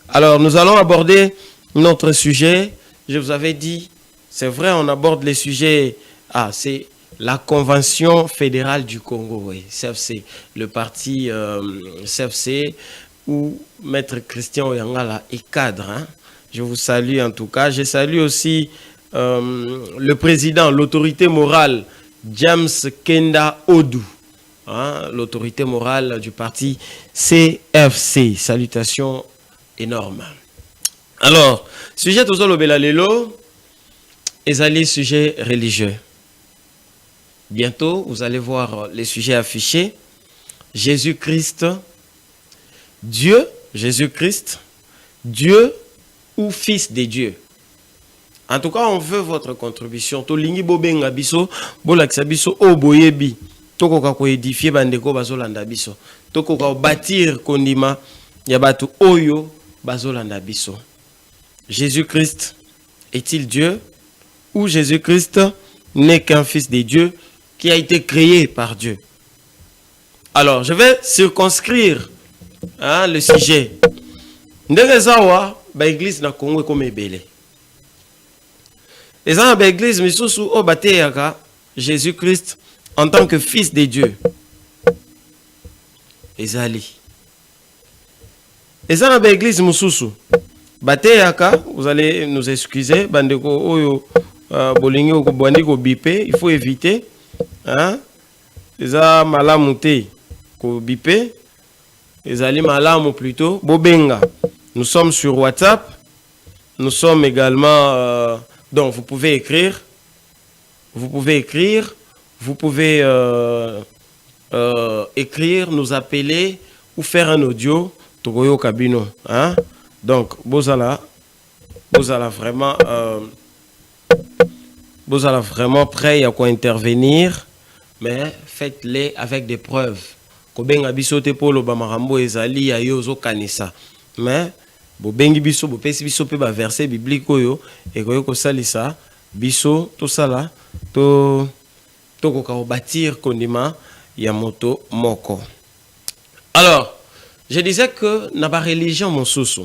Alors, nous allons aborder notre sujet. Je vous avais dit, c'est vrai, on aborde les sujets. Ah, c'est la Convention fédérale du Congo, oui, CFC, le parti CFC, où Maître Christian Oyangala est cadre. Hein. Je vous salue en tout cas. Je salue aussi le président, l'autorité morale, James Kenda Odou. Hein, l'autorité morale du parti CFC. Salutations énormes. Alors, sujet tout le belalelo, et sujet religieux. Bientôt, vous allez voir les sujets affichés. Jésus-Christ, Dieu, Jésus-Christ, Dieu ou Fils de Dieu. En tout cas, on veut votre contribution. Tolingi bobenga biso, bolakisa biso oboyebi. Tokoka ko édifier bandeko bazolanda biso. Tokoka bâtir kondima ya batu oyo bazolanda biso. Jésus-Christ est-il Dieu ou Jésus-Christ n'est qu'un fils de Dieu qui a été créé par Dieu? Alors, je vais circonscrire le sujet. Ndegezawa ba église na Congo comme ebele. Les gens ba église misusu o bateyaka Jésus-Christ en tant que fils de Dieu. Ezali. Les gens ba église misusu bateyaka, vous allez nous excuser, bandeko oyo bolingi okobwandi ko bipé, il faut éviter hein. Eza malamu te ko bipé. Ezali malamu plutôt bobenga. Nous sommes sur WhatsApp. Nous sommes également donc vous pouvez écrire. Vous pouvez écrire, vous pouvez écrire, nous appeler ou faire un audio Togoyo Kabino, hein? Donc bozala vraiment prêt à quoi intervenir, mais faites-les avec des preuves. Kobenga biso te polo ba marambo ezali ya yozo kanisa. Mais bobengi biso bopesi biso pe ba verset biblique oyo et ko salisa biso tout ça là to koka bâtir kondima ya moto moko. Alors, je disais que na ba religion mosusu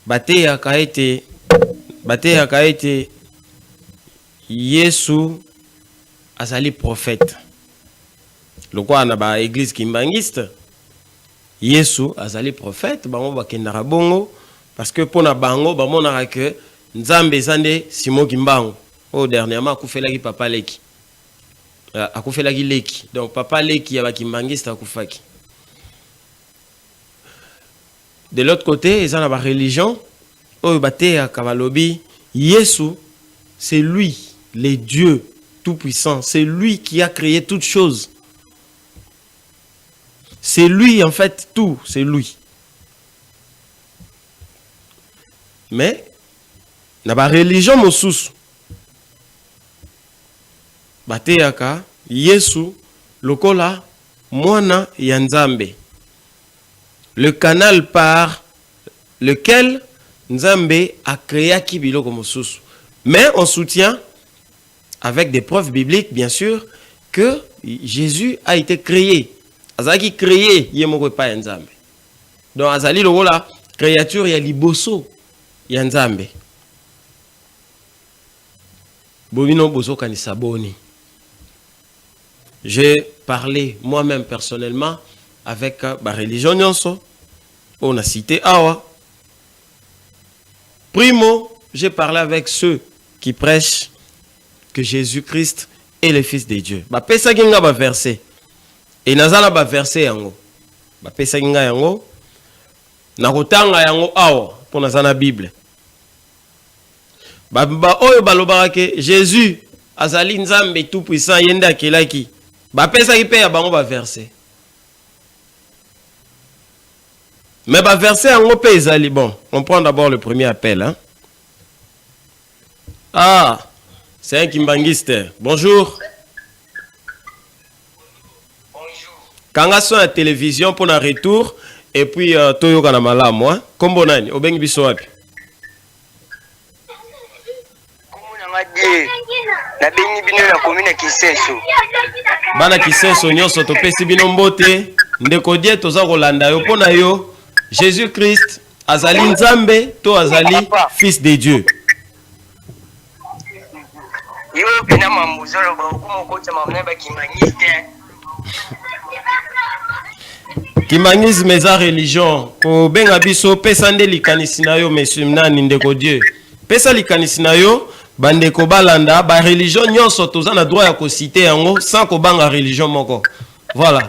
bate ya ka été Yesu azali prophète. Le quoi na ba église kimbangiste Yesu azali prophète bango bakendaka bongo parce que pona bango bamonaka que Nzambe zande Simon Kimbango au dernièrement akufelaki papa leki akufelaki leki donc papa leki ya bakimbangiste akufaki. De l'autre côté ils ont la religion oyo bateya kabalobi Yesu c'est lui le Dieu tout puissant, c'est lui qui a créé toutes choses. C'est lui, en fait, tout, c'est lui. Mais, dans la religion mosusu, bateyaka, Yesu, lokola, mwana ya Nzambe. Le canal par lequel Nzambe a créé kibiloko mosusu. Mais on soutient, avec des preuves bibliques, bien sûr, que Jésus a été créé. Azali créé yemoko pa Nzambe. Donc azali lokola créature ya liboso ya Nzambe. Bobino boso kanisa boni. J'ai parlé moi-même personnellement avec ma religion nyonso. On a cité awa. Primo, j'ai parlé avec ceux qui prêchent que Jésus-Christ est le Fils de Dieu. Ba pesa kinga ba verset. Et nazala ba verset yango. Ba pesa kinga yango. Na kotanga yango awa pour nazana Bible. Ba oyo balobaka ke Jésus azali Nzambe tout puissant yenda kelaki. Ba pesa ki pe ya bango ba verset. Mais ba verset yango pe ezali bon. On prend d'abord le premier appel hein. Ah, c'est un kimbangiste. Bonjour. Kanga son à télévision pour un retour et puis Toyo Kanamala moi. Kombo nani obengi biso wapi? Na bengi bino na commune Kiseso. Bana Kiseso nyonso topesi bino mbote ndeko die toza kolanda yo pona yo Jésus-Christ azali nzambe to azali fils de Dieu. Yo pena mamuzolo ba okumo kota mamna ba kimangiste. Kimangisme eza religion. Ko benga biso pesa nde likanisi na yo monsieur nani ndeko Dieu. Pesa likanisi na yo bandeko balanda ba religion nyonso toza na droit ya ko citer yango sans ko banga religion moko. Voilà.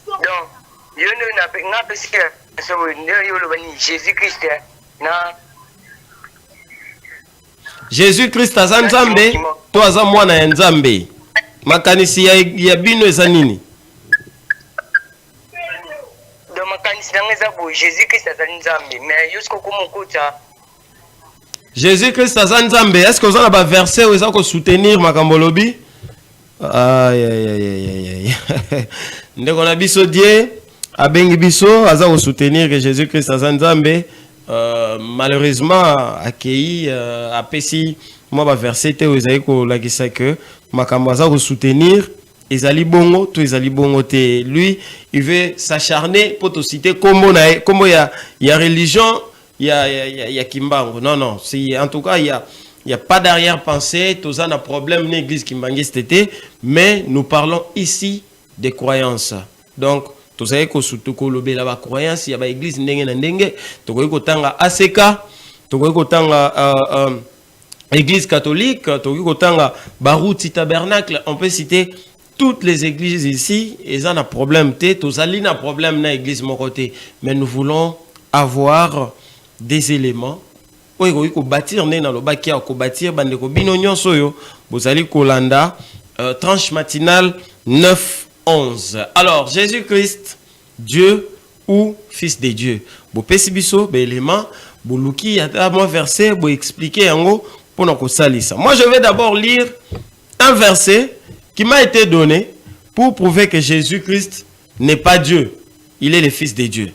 Donc, yo ne na pesi so yo lo bani Jésus Christ na Jésus Christ aza nzambe to aza mwana ya nzambe. Makanisi ya bino eza nini? do makanisi nangeza bo Jésus Christ aza nzambe mais yusko kumukuta Jésus Christ aza nzambe. Est-ce que vous avez un verset où vous soutenir makambo lobi? Aïe aïe aïe aïe aïe. Ndeko na biso die abengi biso aza ko soutenir que Jésus Christ aza nzambe. Malheureusement accueilli apesi moi ba verset te où ezali ko lakisa que makambo aza ko soutenir ezali bongo to ezali bongo te. Lui il veut s'acharner pour te citer comme ya religion ya kimbango. Non si en tout cas il y a pas d'arrière-pensée, tout ça n'a problème l'église kimbangiste tété, mais nous parlons ici des croyances. Donc tout ça ko surtout ko lobé la croyance, il y a ba église ndenge na ndenge, to ko tanga ACK, to ko tanga église catholique, to ko tanga Barouti tabernacle, on peut citer toutes les églises ici, et ça n'a problème té, tout ça n'a problème na église mon côté, mais nous voulons avoir des éléments où il faut bâtir né dans le bas qui a bâtir bande ko bino nyonso yo bozali kolanda tranche matinale 9-11. Alors Jésus-Christ Dieu ou fils de Dieu. Bo pesi biso be élément bo luki ata mo verset bo expliquer yango pour na ko salisa. Moi je vais d'abord lire un verset qui m'a été donné pour prouver que Jésus-Christ n'est pas Dieu, il est le fils de Dieu.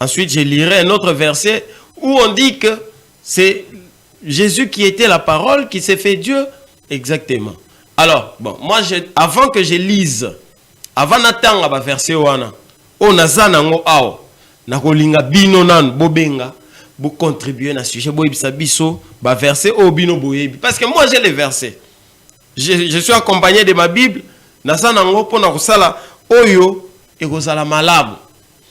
Ensuite, je lirai un autre verset où on dit que c'est Jésus qui était la parole qui s'est fait Dieu. Exactement. Alors, bon, moi, avant que je lise, avant d'attendre le verset, on a zanango ao, na kolinga bino nan bobenga, bo contribuer na sujet bo ibisa biso ba verset o bino boyebi. Parce que moi j'ai les versets. Je suis accompagné de ma Bible, na zanango pona kosala oyo e kozala malabu.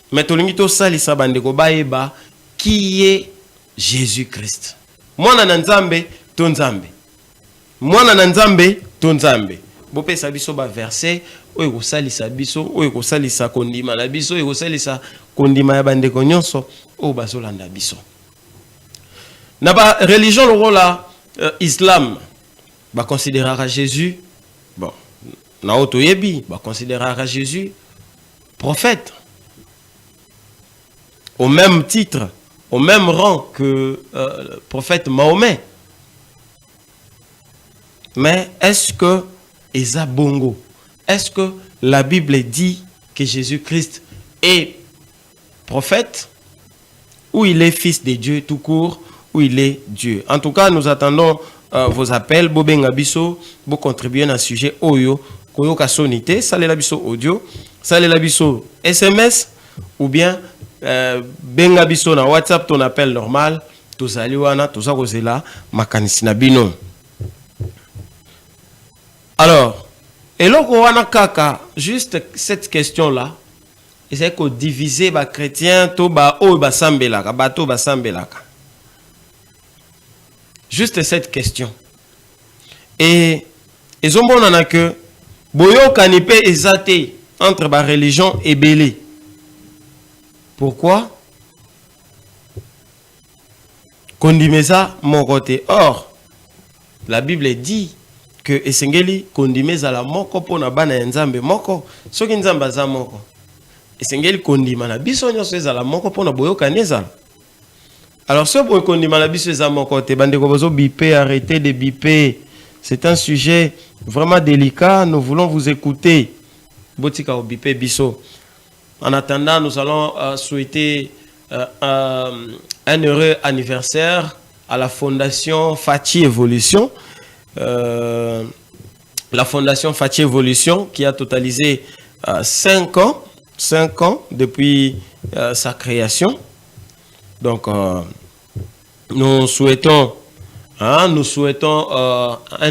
Mais tolingito sali sabandeko baeba qui est Jésus-Christ. Mwana na nzambe to nzambe. Mwana na nzambe to nzambe. Bope sabiso ba verset oyo kosalisa biso oyo kosalisa kondima na biso oyo kosalisa kondima ya bandeko nyonso oyo bazolanda biso. Na ba religion lokola islam ba considérera Jésus bon na oto yebi ba considérera Jésus prophète. Au même titre, au même rang que le prophète Mahomet. Mais est-ce que Eza Bongo, est-ce que la Bible dit que Jésus-Christ est prophète ou il est fils de Dieu tout court ou il est Dieu? En tout cas, nous attendons vos appels. Bobenga biso, bo contribuer à un sujet oyo, koyo ka sonité, salé la biso audio, salé la biso SMS ou bien benga biso na WhatsApp ton appel normal tozali wana toza kozela makanisi na bino. Alors eloko wana kaka juste cette question là c'est que diviser ba chrétien to ba o ba sambelaka bato ba sambelaka juste cette question et ezombona na que boyoka ni pe ezate entre ba religion et belé. Pourquoi? Kondimeza mon côté. Or, la Bible dit que esengeli kondimeza la moko pona bana nzambe moko. Soki nzamba za moko. Esengeli kondima na biso nyonso za la moko pona boyoka neza. Alors ce pour kondima na biso za moko te bande ko bozo biper, arrêtez de biper. C'est un sujet vraiment délicat, nous voulons vous écouter. Botika o biper biso. En attendant, nous allons souhaiter un heureux anniversaire à la Fondation Fachi Evolution. La Fondation Fachi Evolution qui a totalisé 5 ans 5 ans depuis sa création. Donc, nous souhaitons un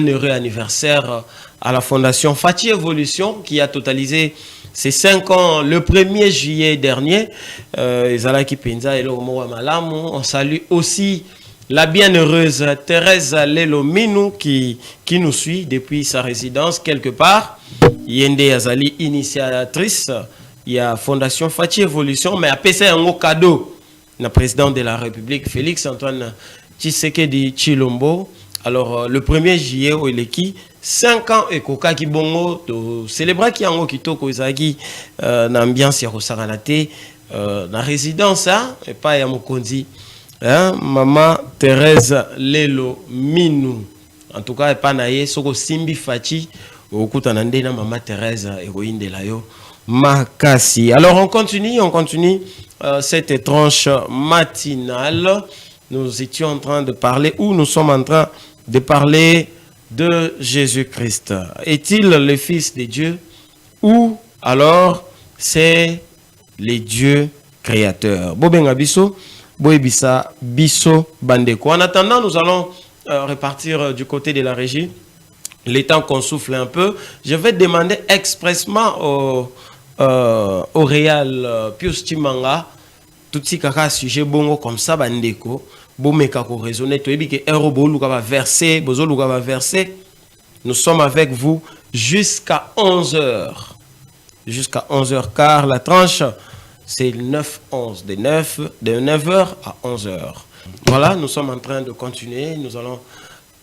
heureux anniversaire à la Fondation Fati Evolution qui a totalisé ces 5 ans le 1er juillet dernier. On salue aussi la bienheureuse Thérèse Lelo Minou qui nous suit depuis sa résidence quelque part. Yende Azali, initiatrice, il y a Fondation Fati Evolution, mais après c'est un cadeau. Le président de la République, Félix Antoine Tshisekedi Tshilombo. Alors, le 1er juillet, au Eleki, 5 ans et Koka Kibongo, de célébrer qui en Kitoko Izagi, l'ambiance ya Rosaranate, la résidence, et pas ya Mokondi. Maman Thérèse Lelo Minou. En tout cas, et pas naïe, Soko Simbi Fati, au Koutanande, na Maman Thérèse, héroïne de l'Ayo, Makasi. Alors, on continue cette étrange matinale. Nous étions en train de parler, ou nous sommes en train de parler de Jésus-Christ. Est-il le Fils de Dieu ou alors c'est le Dieu créateur? Bobenga biso, boebisa biso bandeko. En attendant, nous allons repartir du côté de la régie. Le temps qu'on souffle un peu, je vais demander expressement au Réal Pius Chimanga tout ce qui a sujet bongo comme ça bandeko. Raisonner, nous sommes avec vous jusqu'à 11h. Jusqu'à 11h15, la tranche, c'est 9-11, de 9h à 11h. Voilà, nous sommes en train de continuer.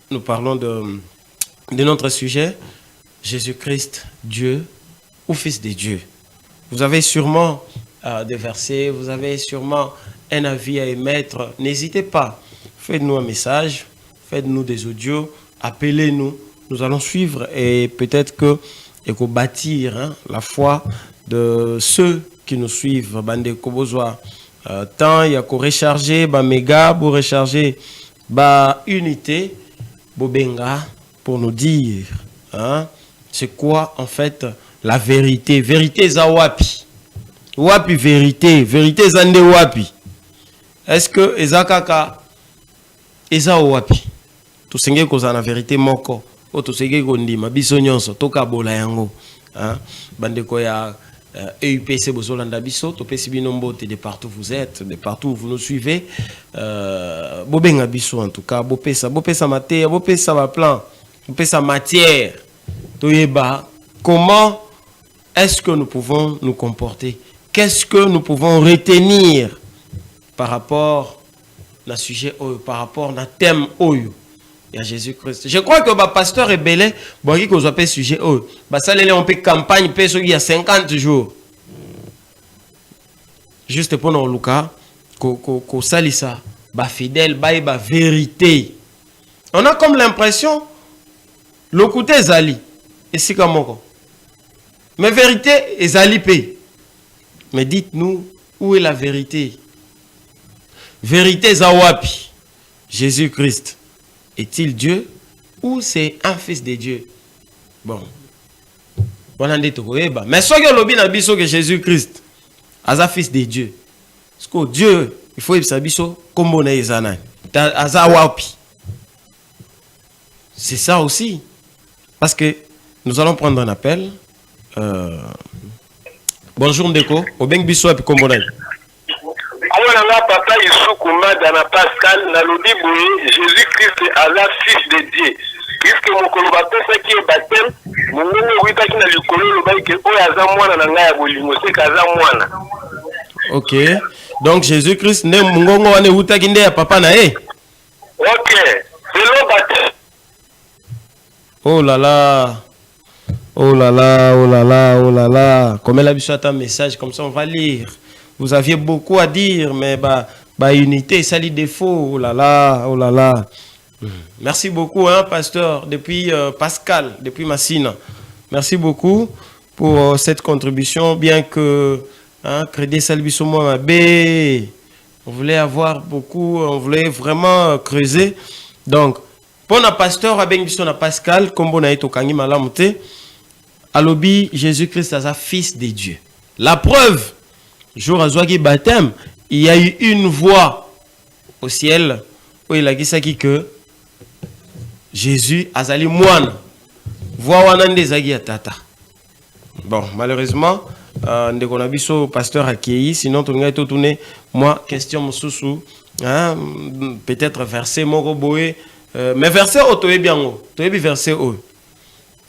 Nous parlons de notre sujet, Jésus-Christ, Dieu ou Fils de Dieu. Vous avez sûrement des versets, vous avez sûrement un avis à émettre. N'hésitez pas, faites-nous un message, faites-nous des audios, appelez-nous, nous allons suivre et peut-être que bâtir la foi de ceux qui nous suivent. Bande Kobozoa, tant il y a qu'à recharger, méga, pour recharger, unité, bobenga, pour nous dire, c'est quoi en fait la vérité. Vérité zawapi. Wapi vérité, vérité zande wapi. Est-ce que ezakaka eza wapi? To senge ko za na vérité moko, o to senge ko ndima biso nyonso toka bola yango. Bandeko ya EUPC bozolanda biso, to pesi bino mbote de partout vous êtes, de partout où vous nous suivez. Bobenga biso en tout cas, bopesa matière, bopesa ba plan, bopesa matière. Toyeba comment est-ce que nous pouvons nous comporter? Qu'est-ce que nous pouvons retenir par rapport à sujet, par rapport à thème oyo et à Jésus-Christ? Je crois que le pasteur est belé, bon, qui nous appelle sujet oyo. Ça, on peut campagne, il y a 50 jours. Juste pour nous, Lucas, qu'on salissa, fidèle, vérité. On a comme l'impression, le côté Zali, et c'est comme mais vérité est Zali pay. Mais dites-nous, où est la vérité? Vérité Zawapi. Jésus-Christ est-il Dieu ou c'est un fils de Dieu? Bon. Mais ce que l'objet n'a biso que Jésus-Christ est un fils de Dieu. Parce que Dieu, il faut que ça biso comme on est Zanan. Zawapi. C'est ça aussi. Parce que nous allons prendre un appel. Bonjour Ndeko, Obeng Bisso et Kombonaï. Papa Yusukuma Dana Pascal Nalodi Bouye, Jésus-Christ est Allah, fils de Dieu. Puisque mon colobateur, ce qui est baptême, mon nom est qui n'a le colo, le bail que Oyazamwana Nanga Bolimo, c'est Kazamwana. Ok, donc Jésus-Christ n'est Mungongo Wane Utakinde à Papa Nae. Ok, c'est le baptême. Oh là là. Oh là là, oh là là, oh là là. Comme elle a vu un message, comme ça on va lire. Vous aviez beaucoup à dire, mais unité, ça les défauts. Oh là là, oh là là. Merci beaucoup, pasteur, depuis Pascal, depuis Massina. Merci beaucoup pour cette contribution, bien que Crédit Salbiso Mabé, on voulait avoir beaucoup, on voulait vraiment creuser. Donc, pour le pasteur, avec Pascal, comme on a été au Kangi Malamute, Alobi, Jésus-Christ est un fils de Dieu. La preuve, jour à Zouaki baptême, il y a eu une voix au ciel où il a dit que Jésus azali moine. Voix wanande zagi tata. Bon, malheureusement, ndeko na biso pasteur Akei, sinon tu ngai tourner moi question mususu, hein, peut-être verset moko boye, mais verset o toyebi bien, toyebi verset o.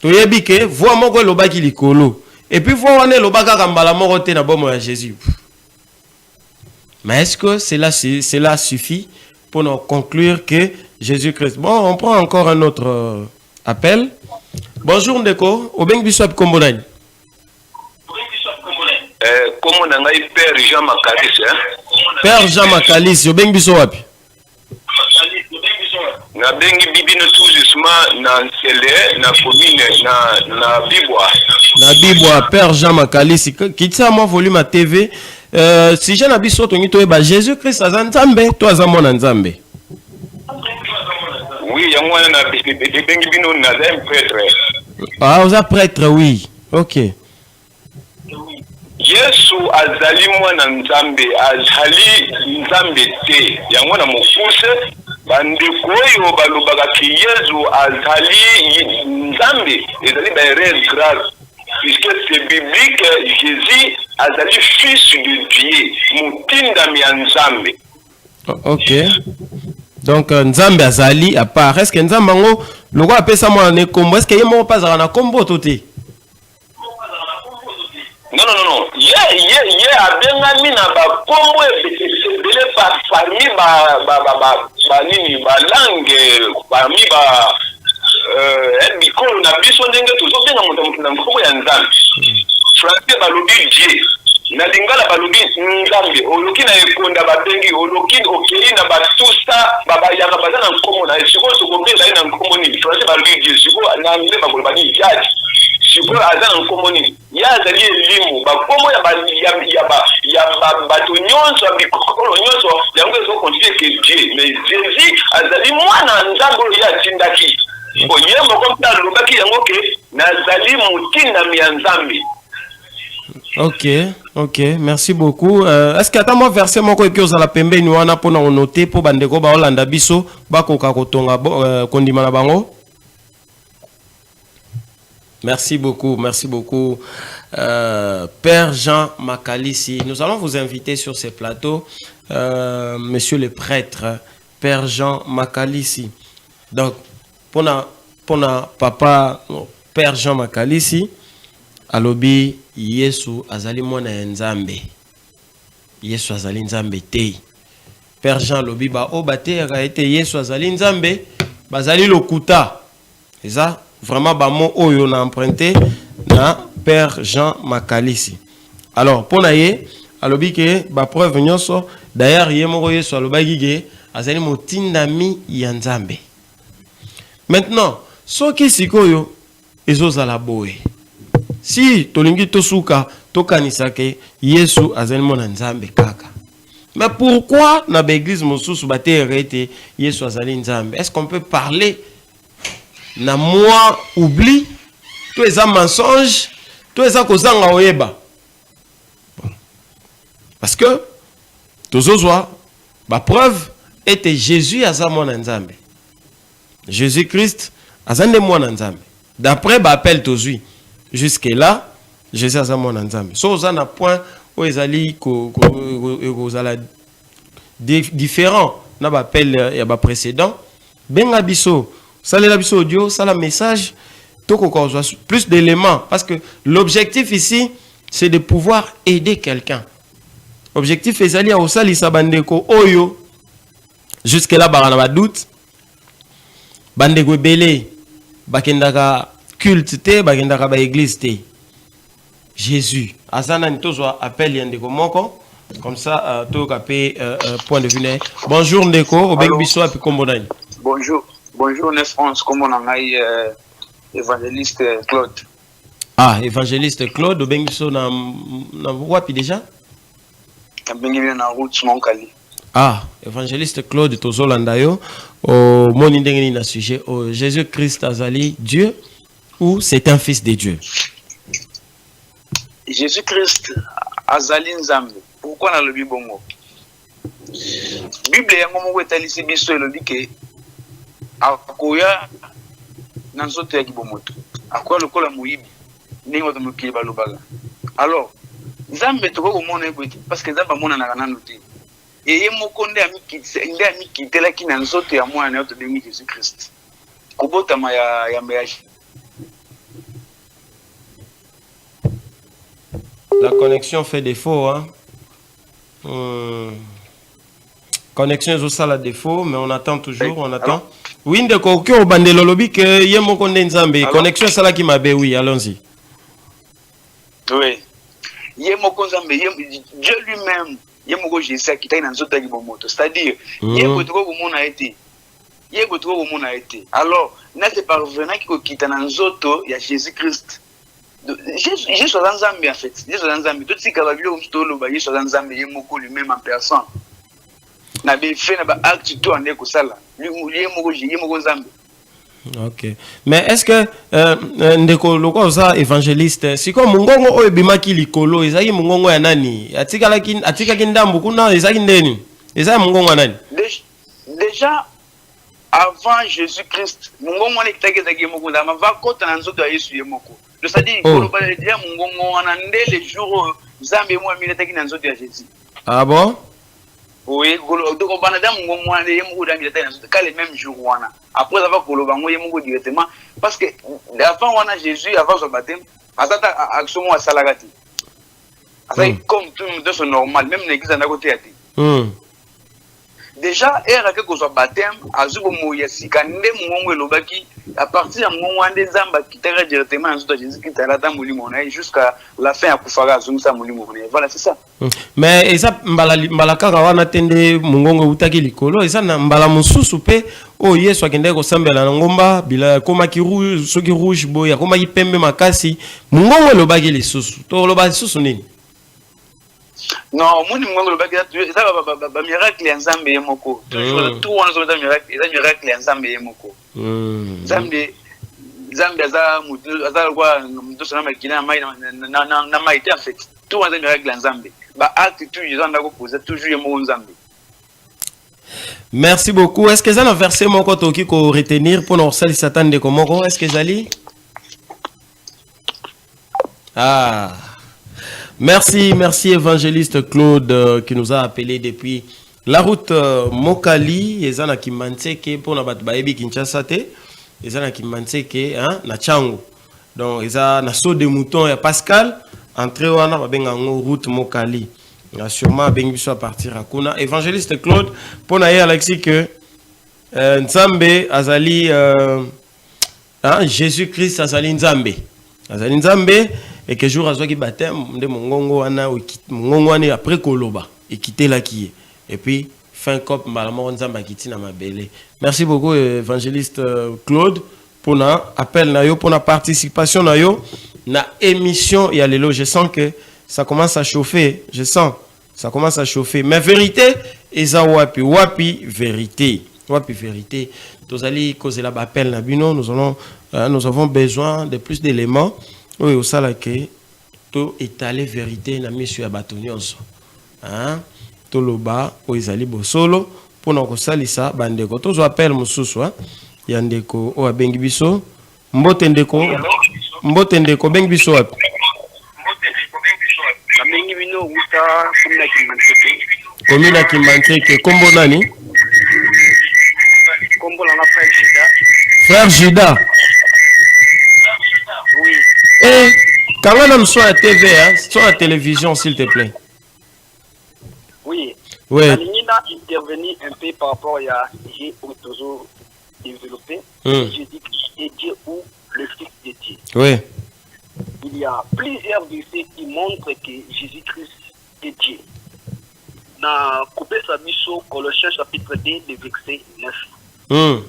Toyebi ke voix moko lobaki likolo. Et puis voix wane lobaka kambala moko te na bomo ya Jésus. Mais est-ce que cela suffit pour nous conclure que Jésus-Christ? Bon, on prend encore un autre appel. Bonjour Ndeko, Obeng Biswap Kombonani. Comment on a Père Jean Makalis, hein? Père Jean Makalis, Obeng Biswap. Na bengi bibi no tout justement na Nsele, na commune, na Bibwa. Na Bibwa, Père Jean Makalis, kitsa moi volume à TV. Si j'ai nabi soto ngi toyeba Jésus-Christ azanzambe, toi azamona nzambe. Oui, ya mwana na bengi bino na un prêtre. Ah, vous êtes prêtre, oui. OK. Yesu azali mwana nzambe, azali nzambe te. Ya mwana mofuse bandeko oyo balobaka ki Yesu azali nzambe, ezali ba erreur grave. Puisque c'est biblique, Jésus azali fils de Dieu, mutindami ya nzambe. OK. Donc nzambe azali à part. Est-ce que nzambe ngo loko apesa mwana ne kombo? Est-ce que yemo pas za na kombo toté? Non. Ye abengami na ba kombo ebele parmi ba nini ba langue parmi ba bikolo na biso ndenge tozobenga moto na nkombo ya nzambe. Français balobi Dieu. Na lingala balobi nzambe. Oloki na ekonda babengi oloki okeli na batusa babayaka baza na nkombo na siko sokobeza na nkombo ni Français balobi Dieu. Siko na mbe bakoloba ni jaji. Siko aza na nkombo ni ya azali elimu bakombo ya bato nyonso bikolo nyonso yango ezo continue que Dieu. Mais Jésus azali mwana nzambe oyo ya tindaki. Oye moko mta lobaki yango ke nazali mutindami ya nzambe. OK, merci beaucoup. Est-ce que attends moi verset moko eki ozala pembeni wana pona onoter po bandeko ba Holanda biso bakoka kotonga kondima na bango? Merci beaucoup. Père Jean Makalisi, nous allons vous inviter sur ce plateau, monsieur le prêtre, Père Jean Makalisi. Donc, pona papa, Père Jean Makalisi, alobi Yesu azali mwana ya nzambe. Yesu azali nzambe te. Père Jean alobi ba obate akaete Yesu azali nzambe, bazali lokuta. C'est ça? Vraiment ba mo oyo na emprunté na Père Jean Makalisi. Alors pona ye alobi ke ba preuve nyonso d'ailleurs yemoko Yesu alobaki ke azali motindami ya nzambe. Maintenant, soki sikoyo ezozala boye. Si tolingi tosuka tokanisa ke Yesu azali mwana nzambe kaka. Mais pourquoi na l'église mosusu baterete Yesu azali nzambe? Est-ce qu'on peut parler na moi oubli tous les mensonges, tous les kozanga oyeba? Parce que tozozwa ba preuve était Jésus azali mwana nzambe. Jésus-Christ azali mwana nzambe. D'après ba appel tozui jusque là Jésus azali mwana nzambe. So za na point où ezali ko différent na ba appel ya ba précédent benga biso salela biso audio sala message toko ko plus d'éléments parce que l'objectif ici c'est de pouvoir aider quelqu'un. Objectif ezali a osalisa bandeko oyo jusque là barana ba doute bandeko belé bakendaka culte te bakendaka ba église te. Jésus azana nitozwa appel yandeko moko comme ça to kapé point de vue. Bonjour ndeko obeng biso api kombonani. Bonjour Nesfrance, comment on a évangéliste Claude. Ah, évangéliste Claude obeng biso na wapi déjà? Na route mon Kali. Ah, évangéliste Claude tozolanda yo au moni ndenge na sujet au Jésus-Christ azali Dieu ou c'est un fils de Dieu? Jésus-Christ azali nzambe. Pourquoi na lobi bongo? Bible yango moko etalisi biso elobi ke akoya na nzoto ya kibomoto. Akoya lokola moyibi ndenge bato mokili balobaka. Alors nzambe tokomona ebote parce que nzambe amonanaka nanu te. Eye moko nde amikitelaki na nzoto ya mwana na yo tobengi Jésus-Christ. Kobotama ya mbeyaji. La connexion fait défaut. Hein? Connexion est aussi à la défaut, mais on attend toujours, on attend. Oui, ndeko ko au bandelo lobi que yemo konde nzambe. Connexion ça là qui m'a oui, allons-y. Oui. Yemo konzambe, Dieu lui-même, yemo ko Jésus qui t'a dans nzoto ya bomoto. C'est-à-dire, yemo toko komona été. Yemo toko komona été. Alors, na c'est parvenant qui ko kita na nzoto ya Jésus-Christ. Jésus soit dans Zambie en fait. Jésus soit dans Zambie. Tout ce qui a vu au stolo, Jésus soit dans Zambie. Il moko lui-même en personne. Na be fait na ba acte tout en éco sala. Lui moko Zambie. Ok. Mais est-ce que ndeko loko za évangéliste si comme mungongo oyo bimaki likolo ezaki mungongo ya nani? Atika kindambu kuna ezaki ndeni? Ezaki mungongo ya nani? Déjà avant Jésus-Christ, mungongo ne kitaki ezaki moko ndama va kota na nzoto ya Yesu yemoko. C'est-à-dire que déjà mungongo wana nde les jours Zambie mo amileta ki na nzoto ya Jésus. Ah bon? Oui, donc on a dit mon moi les mots dans les mêmes jours wana. Après avoir koloba ngo yemo directement parce que avant wana Jésus avant son baptême, azata action à salagati. Comme tout le monde c'est normal, même l'église en a côté à ti. Déjà era que son baptême azubo moya sikande mongo elobaki à partir de moment des zamba qui t'a directement en Jésus qui t'a la molimo jusqu'à la fin à kufara zumsa molimo. Voilà, c'est ça. Mais eza mbala kaka wana tende mungongo utaki likolo eza na mbala mususu pe o Yesu akende ko sambela na ngomba bila koma ki rouge soki rouge boya koma ki pembe makasi mungongo elobaki lisusu to loba lisusu nini? Non, mon mungongo elobaki eza ba miracle ya Nzambe yemoko. Toujours tout on a miracle ya Nzambe yemoko. Nzambe aza kwa mtu sana makina mai na mai en fait. Tout on a miracle ya Nzambe. Ba acte tout ils ont d'ako poser toujours yemoko Nzambe. Merci beaucoup. Est-ce que ça un verset moko toki ko retenir pour nous sali Satan de komoko? Est-ce que zali? Ah. Merci évangéliste Claude qui nous a appelé depuis la route Mokali ezana Kimanseke pour na bat baebi Kinshasa te ezana Kimanseke hein na Chango. Donc eza na saut de mouton ya Pascal entrée wana ba benga ngo route Mokali. Sûrement bengi biso à partir à kuna évangéliste Claude pour na Alexis que Nzambe azali hein Jésus-Christ azali Nzambe. Azali Nzambe et que jour azwaki baptême de mongongo wana mongongo wana après koloba et quitter la qui et puis fin cop malamo Nzamba kiti na mabele. Merci beaucoup évangéliste Claude pour na appel na yo pour na participation na yo na émission ya lelo. Je sens que ça commence à chauffer, je sens ça commence à chauffer mais vérité eza wapi vérité tozali cause la appel na bino nous avons besoin de plus d'éléments. Oui, au salake, to étaler vérité na mission ya batonyonso. Hein? To loba o izali bosolo pour na ko salisa bandeko. To zo appel mususu hein? Ya ndeko o abengi biso. Mbote ndeko bengi biso wapi? Abengi bino uta komina Kimanseke. Komina Kimanseke, kombo nani? Kombo la frère Juda. Frère Juda. Oui. Et quand on a sur la TV, hein, sur la télévision, s'il te plaît. Oui. Oui. Alinina intervenir un peu par rapport à j'ai toujours développé. Jésus-Christ est Dieu ou le Fils de Dieu. Oui. Il y a plusieurs versets qui montrent que Jésus-Christ est Dieu. Dans Coupé Sabiso, Colossiens chapitre 2, le verset 9. Il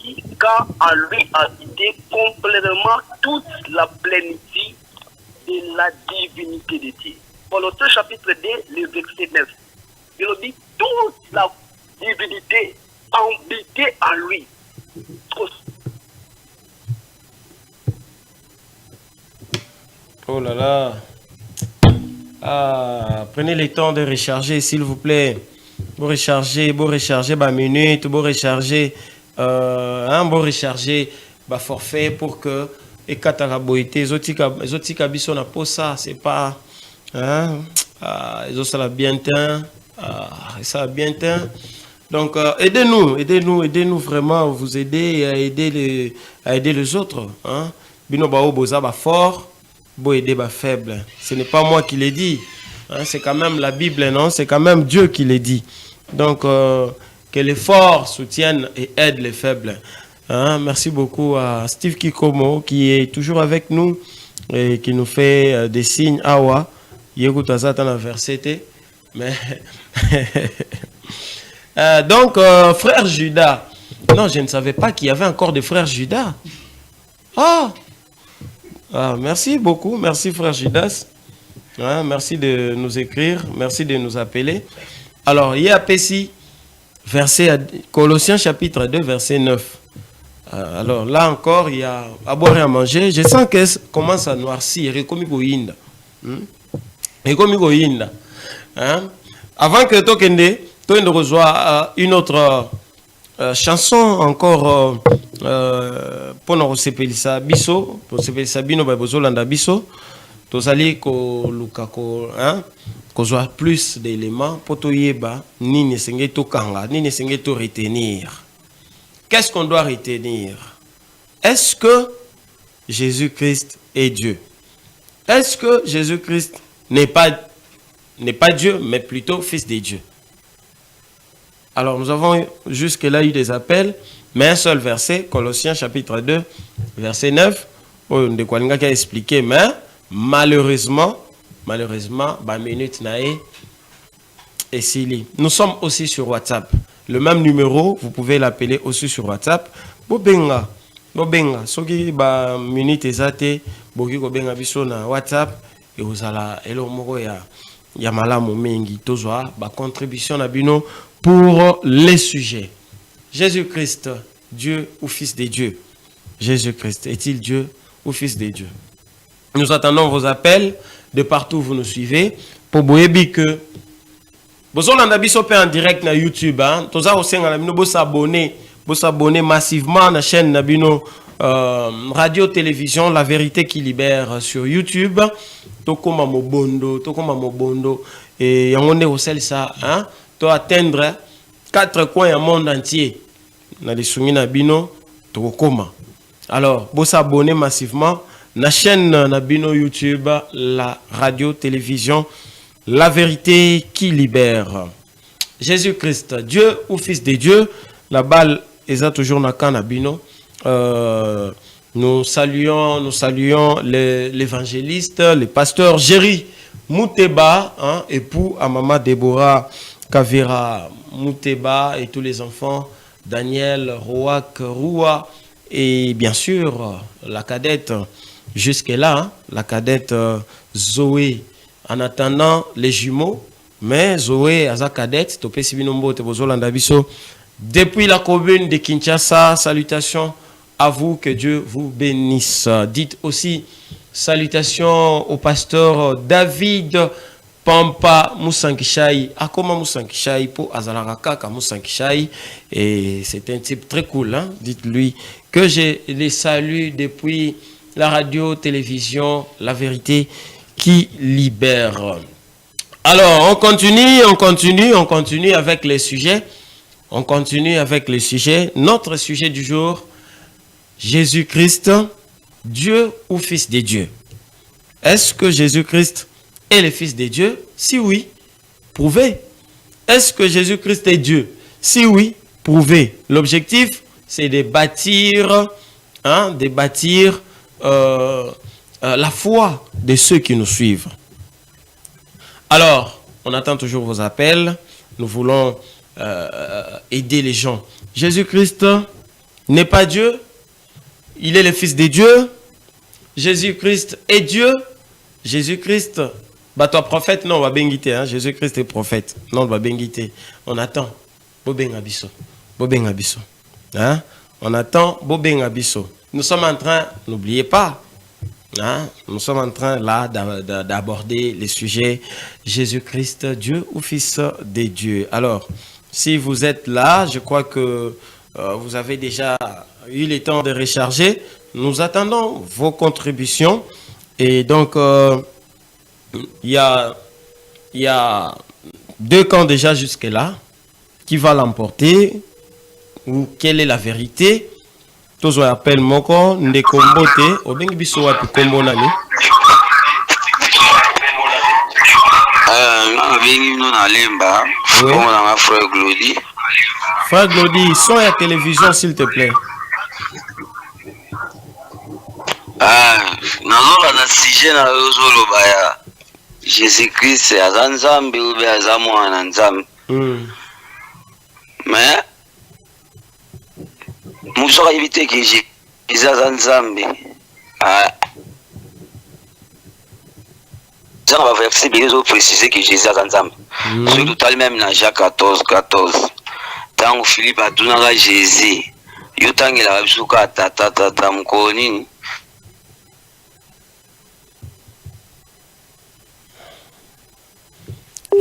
dit quand en lui habitait complètement toute la plénitude de la divinité de Dieu. Colossiens chapitre 2, le verset 9. Il dit toute la divinité habitait en lui. Oh là là. prenez le temps de recharger, s'il vous plaît. Vous rechargez, bah minute, vous rechargez, vous rechargez, bah forfait pour que et kataraboité, zotika biso na posa, c'est pas, hein, ça la bien teint, ça a bien teint. Donc aidez-nous vraiment, vous aider à aider les autres, hein. Bino bao boza ba fort, bo aider ba faible. Ce n'est pas moi qui l'ai dit. Hein, c'est quand même la Bible, non? C'est quand même Dieu qui l'a dit. Donc, que les forts soutiennent et aident les faibles. Hein, merci beaucoup à Steve Kikomo qui est toujours avec nous et qui nous fait des signes. Awa, Yegutazata na verset. Mais donc, frère Judas. Non, je ne savais pas qu'il y avait encore des frères Judas. Ah, merci beaucoup. Merci, frère Judas. Hein, merci de nous écrire. Merci de nous appeler. Alors, il y a Pessi, verset Colossiens chapitre 2, verset 9. Alors, là encore, il y a à boire et à manger. Je sens que ça commence à noircir. Et comme il avant que Tokende reçoive une autre chanson encore pour nous recevoir ça biso, pour recevoir ça bino bazolanda biso. Tozali ko luka ko hein kozwa plus d'éléments pour toyeba nini senge to kanga nini senge to retenir. Qu'est-ce qu'on doit retenir? Est-ce que Jésus-Christ est Dieu? Est-ce que Jésus-Christ n'est pas Dieu, mais plutôt Fils de Dieu? Alors, nous avons jusque-là eu des appels, mais un seul verset, Colossiens chapitre 2, verset 9, on de quoi a expliqué, mais malheureusement, bah minute nae et Sili. Nous sommes aussi sur WhatsApp. Le même numéro, vous pouvez l'appeler aussi sur WhatsApp. Bobenga, soki ba minute ezate, boki ko benga biso na WhatsApp et vous ala elo moko ya malamu mingi tozwa ba contribution na bino pour les sujets. Jésus-Christ, Dieu ou Fils de Dieu? Jésus-Christ, est-il Dieu ou Fils de Dieu? Nous attendons vos appels de partout où vous nous suivez pour boyebi que vous en direct na YouTube, hein. Toza osenga na bino bo s'abonner massivement na chaîne na bino radio télévision La Vérité qui Libère sur YouTube. Tokoma mobondo et yangonde osel ça, hein, to atteindre 4 coins du monde entier. Na lisungi na bino tokoma. Alors, bo s'abonner massivement na chaîne na bino YouTube La Radio Télévision La Vérité qui Libère. Jésus-Christ, Dieu ou Fils de Dieu? La balle est toujours na kan na bino. Nous saluons l'évangéliste, le pasteur Jerry Mouteba, hein, époux à maman Déborah Kavira Mouteba et tous les enfants, Daniel Roak Roua et bien sûr la cadette jusque-là, hein, la cadette Zoé. En attendant les jumeaux, mais Zoé Aza cadette, depuis la commune de Kinshasa, salutations à vous, que Dieu vous bénisse. Dites aussi salutations au pasteur David Pampa Moussankishai. Akoma Moussankishai pour Azalaraka Moussankishai. Et c'est un type très cool, hein? Dites-lui que je les salue depuis la radio, télévision, La Vérité qui Libère. Alors, on continue avec les sujets. On continue avec les sujets. Notre sujet du jour, Jésus-Christ, Dieu ou Fils de Dieu? Est-ce que Jésus-Christ est le Fils de Dieu? Si oui, prouvez. Est-ce que Jésus-Christ est Dieu? Si oui, prouvez. L'objectif, c'est de bâtir, la foi de ceux qui nous suivent. Alors, on attend toujours vos appels. Nous voulons aider les gens. Jésus-Christ n'est pas Dieu. Il est le Fils de Dieu. Jésus-Christ est Dieu. Jésus-Christ, bah toi prophète, non, on va bengiter, hein. Jésus-Christ est prophète. Non, on va bengiter. On attend. Bobenga biso. Hein? On attend Bobenga biso. Nous sommes en train, n'oubliez pas, Hein? Nous sommes en train là d'aborder le sujet Jésus-Christ, Dieu ou Fils de Dieu. Alors, si vous êtes là, je crois que vous avez déjà eu le temps de recharger. Nous attendons vos contributions. Et donc, il y a 2 camps déjà jusque-là. Qui va l'emporter? Ou quelle est la vérité? Tous appel moko ndekombote obengi biso wapi kombo nani? Bengi no na lemba. Oui. Kombo na frère Glody. Frère Glody, son à télévision s'il te plaît. Nazola na sujet na yozolo baya. Jésus-Christ aza nzambe ou bien aza mwana nzambe. Mais musoka éviter que Jésus aza nzambe. Ça va verser bien aux préciser que Jésus aza nzambe. C'est total même dans Jacques 14. Tant Philippe a donné à Jésus. Yo tangela bisuka tata mukoni.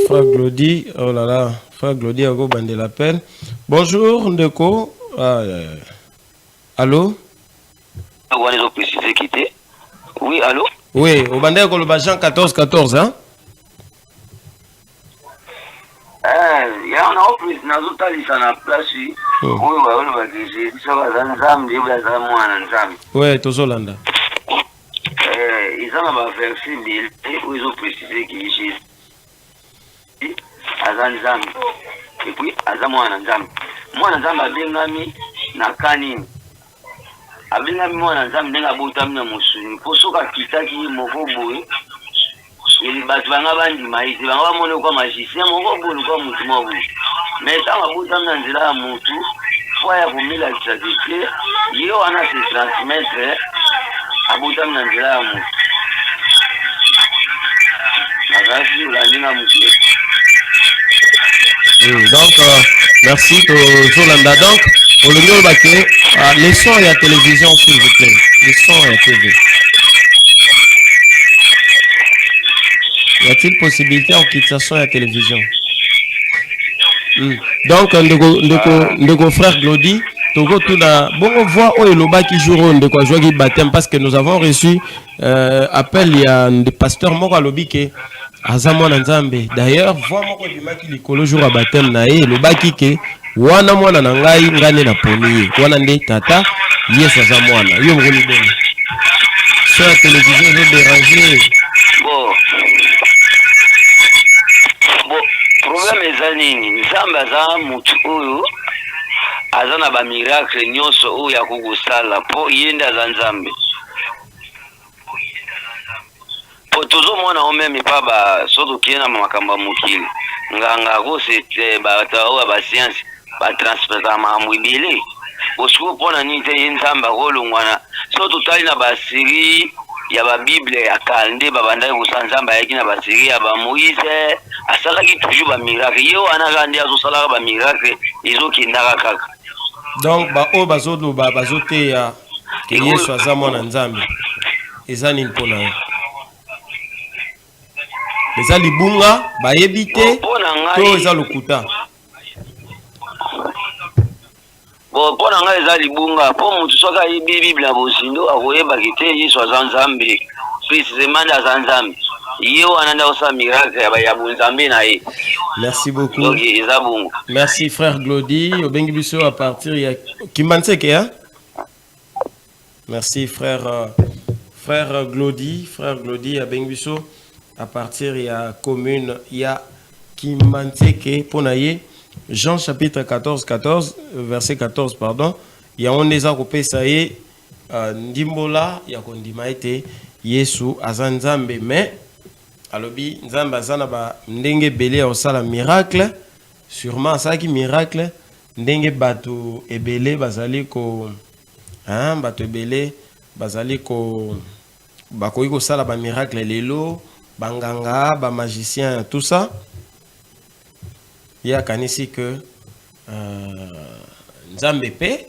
Frère Glody, oh là là, Frère Glody a go bandé l'appel. Bonjour Ndeko. Allô? Oui, allô? Oui, au bandé a go Jean 14, hein? Il y a un autre plus, dans toute la place, oui, Jésus, ça va dans Nzambe, il va dans moi, Nzambe. Oui, Tozolanda. Ils ont un verset, où ils ont précisé que Jésus aza nzambe et puis aza mwana nzambe abengami na kanini abengami mwana nzambe ndenge abotami na mosuni po soki akitaki moko boye bato banga bandima ete banga bamoni kwa magicien moko boye kwa motu moko boye mais ntango abotami na nzela ya motu po ya komelakisa te ye wana se transmettre abotami na nzela ya motu nazalaki olandi na motu. Donc, merci Tozolanda. Donc, au lieu de les sons et la télévision, s'il vous plaît. Les sons et la TV. Y a-t-il possibilité en quittation et la télévision? Donc, Ndeko frère Glody, Togo tout la bon voix au Eloba qui joue de quoi jouer baptême parce que nous avons reçu appel il y a des pasteurs Moko Lobike. Azamon Nzambe. D'ailleurs, vois moi qui m'a dit que le jour à baptême nae le baki ke wana mwana na ngai ngane na poni wana nde tata yes azamwana yo ngoni bon. Sur la télévision je déranger. Bon, problème ezanini Nzambe aza mutu oyo azana ba miracle nyonso oyo ya kugusala po yenda za Nzambe. Toujours moi na même pas ba soto kiena makamba mukili nganga ko c'est ba tawa ba science ba transmettre ma mwibele bosku pona ni te Nzamba ko lungwana soto tali na ba siri ya ba Bible ya kalende ba bandai kusanzamba yaki na ba siri ya ba Moïse asala ki toujours ba miracle yo anagandi azo sala ba miracle izo kindaka kaka. Donc ba o bazodo ba bazote ya ke Yesu azamona Nzambe ezani mpona eza libunga bayebite to eza lokuta. Bon pona nga eza libunga po mutu soka yebi Bible bosindo akoyeba kite Yesu aza Nzambe précisément aza Nzambe yo ananda osa miracle ya bunzambe na ye. Merci beaucoup. Donc eza bunga. Merci frère Glody obengi biso à partir ya Kimbanseke hein. Merci frère Glody obengi biso à partir il y a commune il y a Kimbanseke ponaye Jean chapitre 14 verset 14 pardon il y a on eza kopesa ye ndimbola ya kondima ete Yesu azanzambe mais alobi nzambe azana ba ndenge belé au sala miracle sûrement ça qui miracle ndenge bato ebele bazali ko hein bato ebele bazali ko bakoyi ko sala ba miracle lelo banganga ba magicien tout ça il y a kanisi que nzambe pe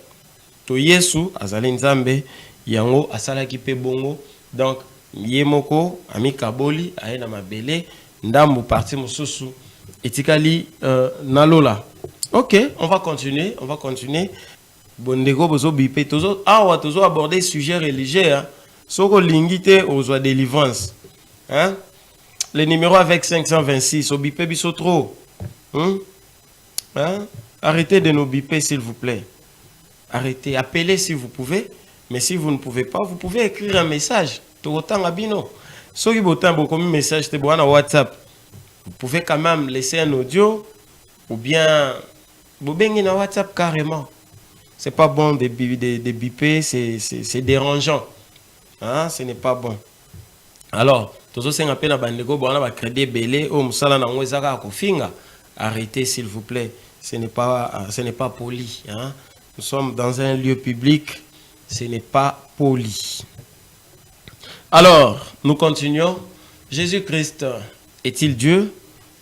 to Yesu azali nzambe yango asalaki pe bongo Donc, Yemoko, Ami Kaboli, Aena Mabele, Ndambu parti Mosusu, Etikali Nalola. Ok, on va continuer. Bondego bozo bipé tozo aborder sujet religieux hein. Soko lingité aux oies délivrance. Hein? Le numéro avec 526 au bipé biso trop. Hein? Arrêtez de nous biper s'il vous plaît. Arrêtez, appelez si vous pouvez, mais si vous ne pouvez pas, vous pouvez écrire un message. Autant abino. Soki botan beaucoup message te boana WhatsApp. Vous pouvez quand même laisser un audio ou bien bobengi na WhatsApp carrément. C'est pas bon de biper, c'est dérangeant. Hein? Ce n'est pas bon. Alors, tous ceux qui appellent à bandego boana ba crédit belé ou musala na ngwezaka kofinga. Arrêtez s'il vous plaît. Ce n'est pas poli. Hein? Nous sommes dans un lieu public. Ce n'est pas poli. Alors, nous continuons. Jésus-Christ est-il Dieu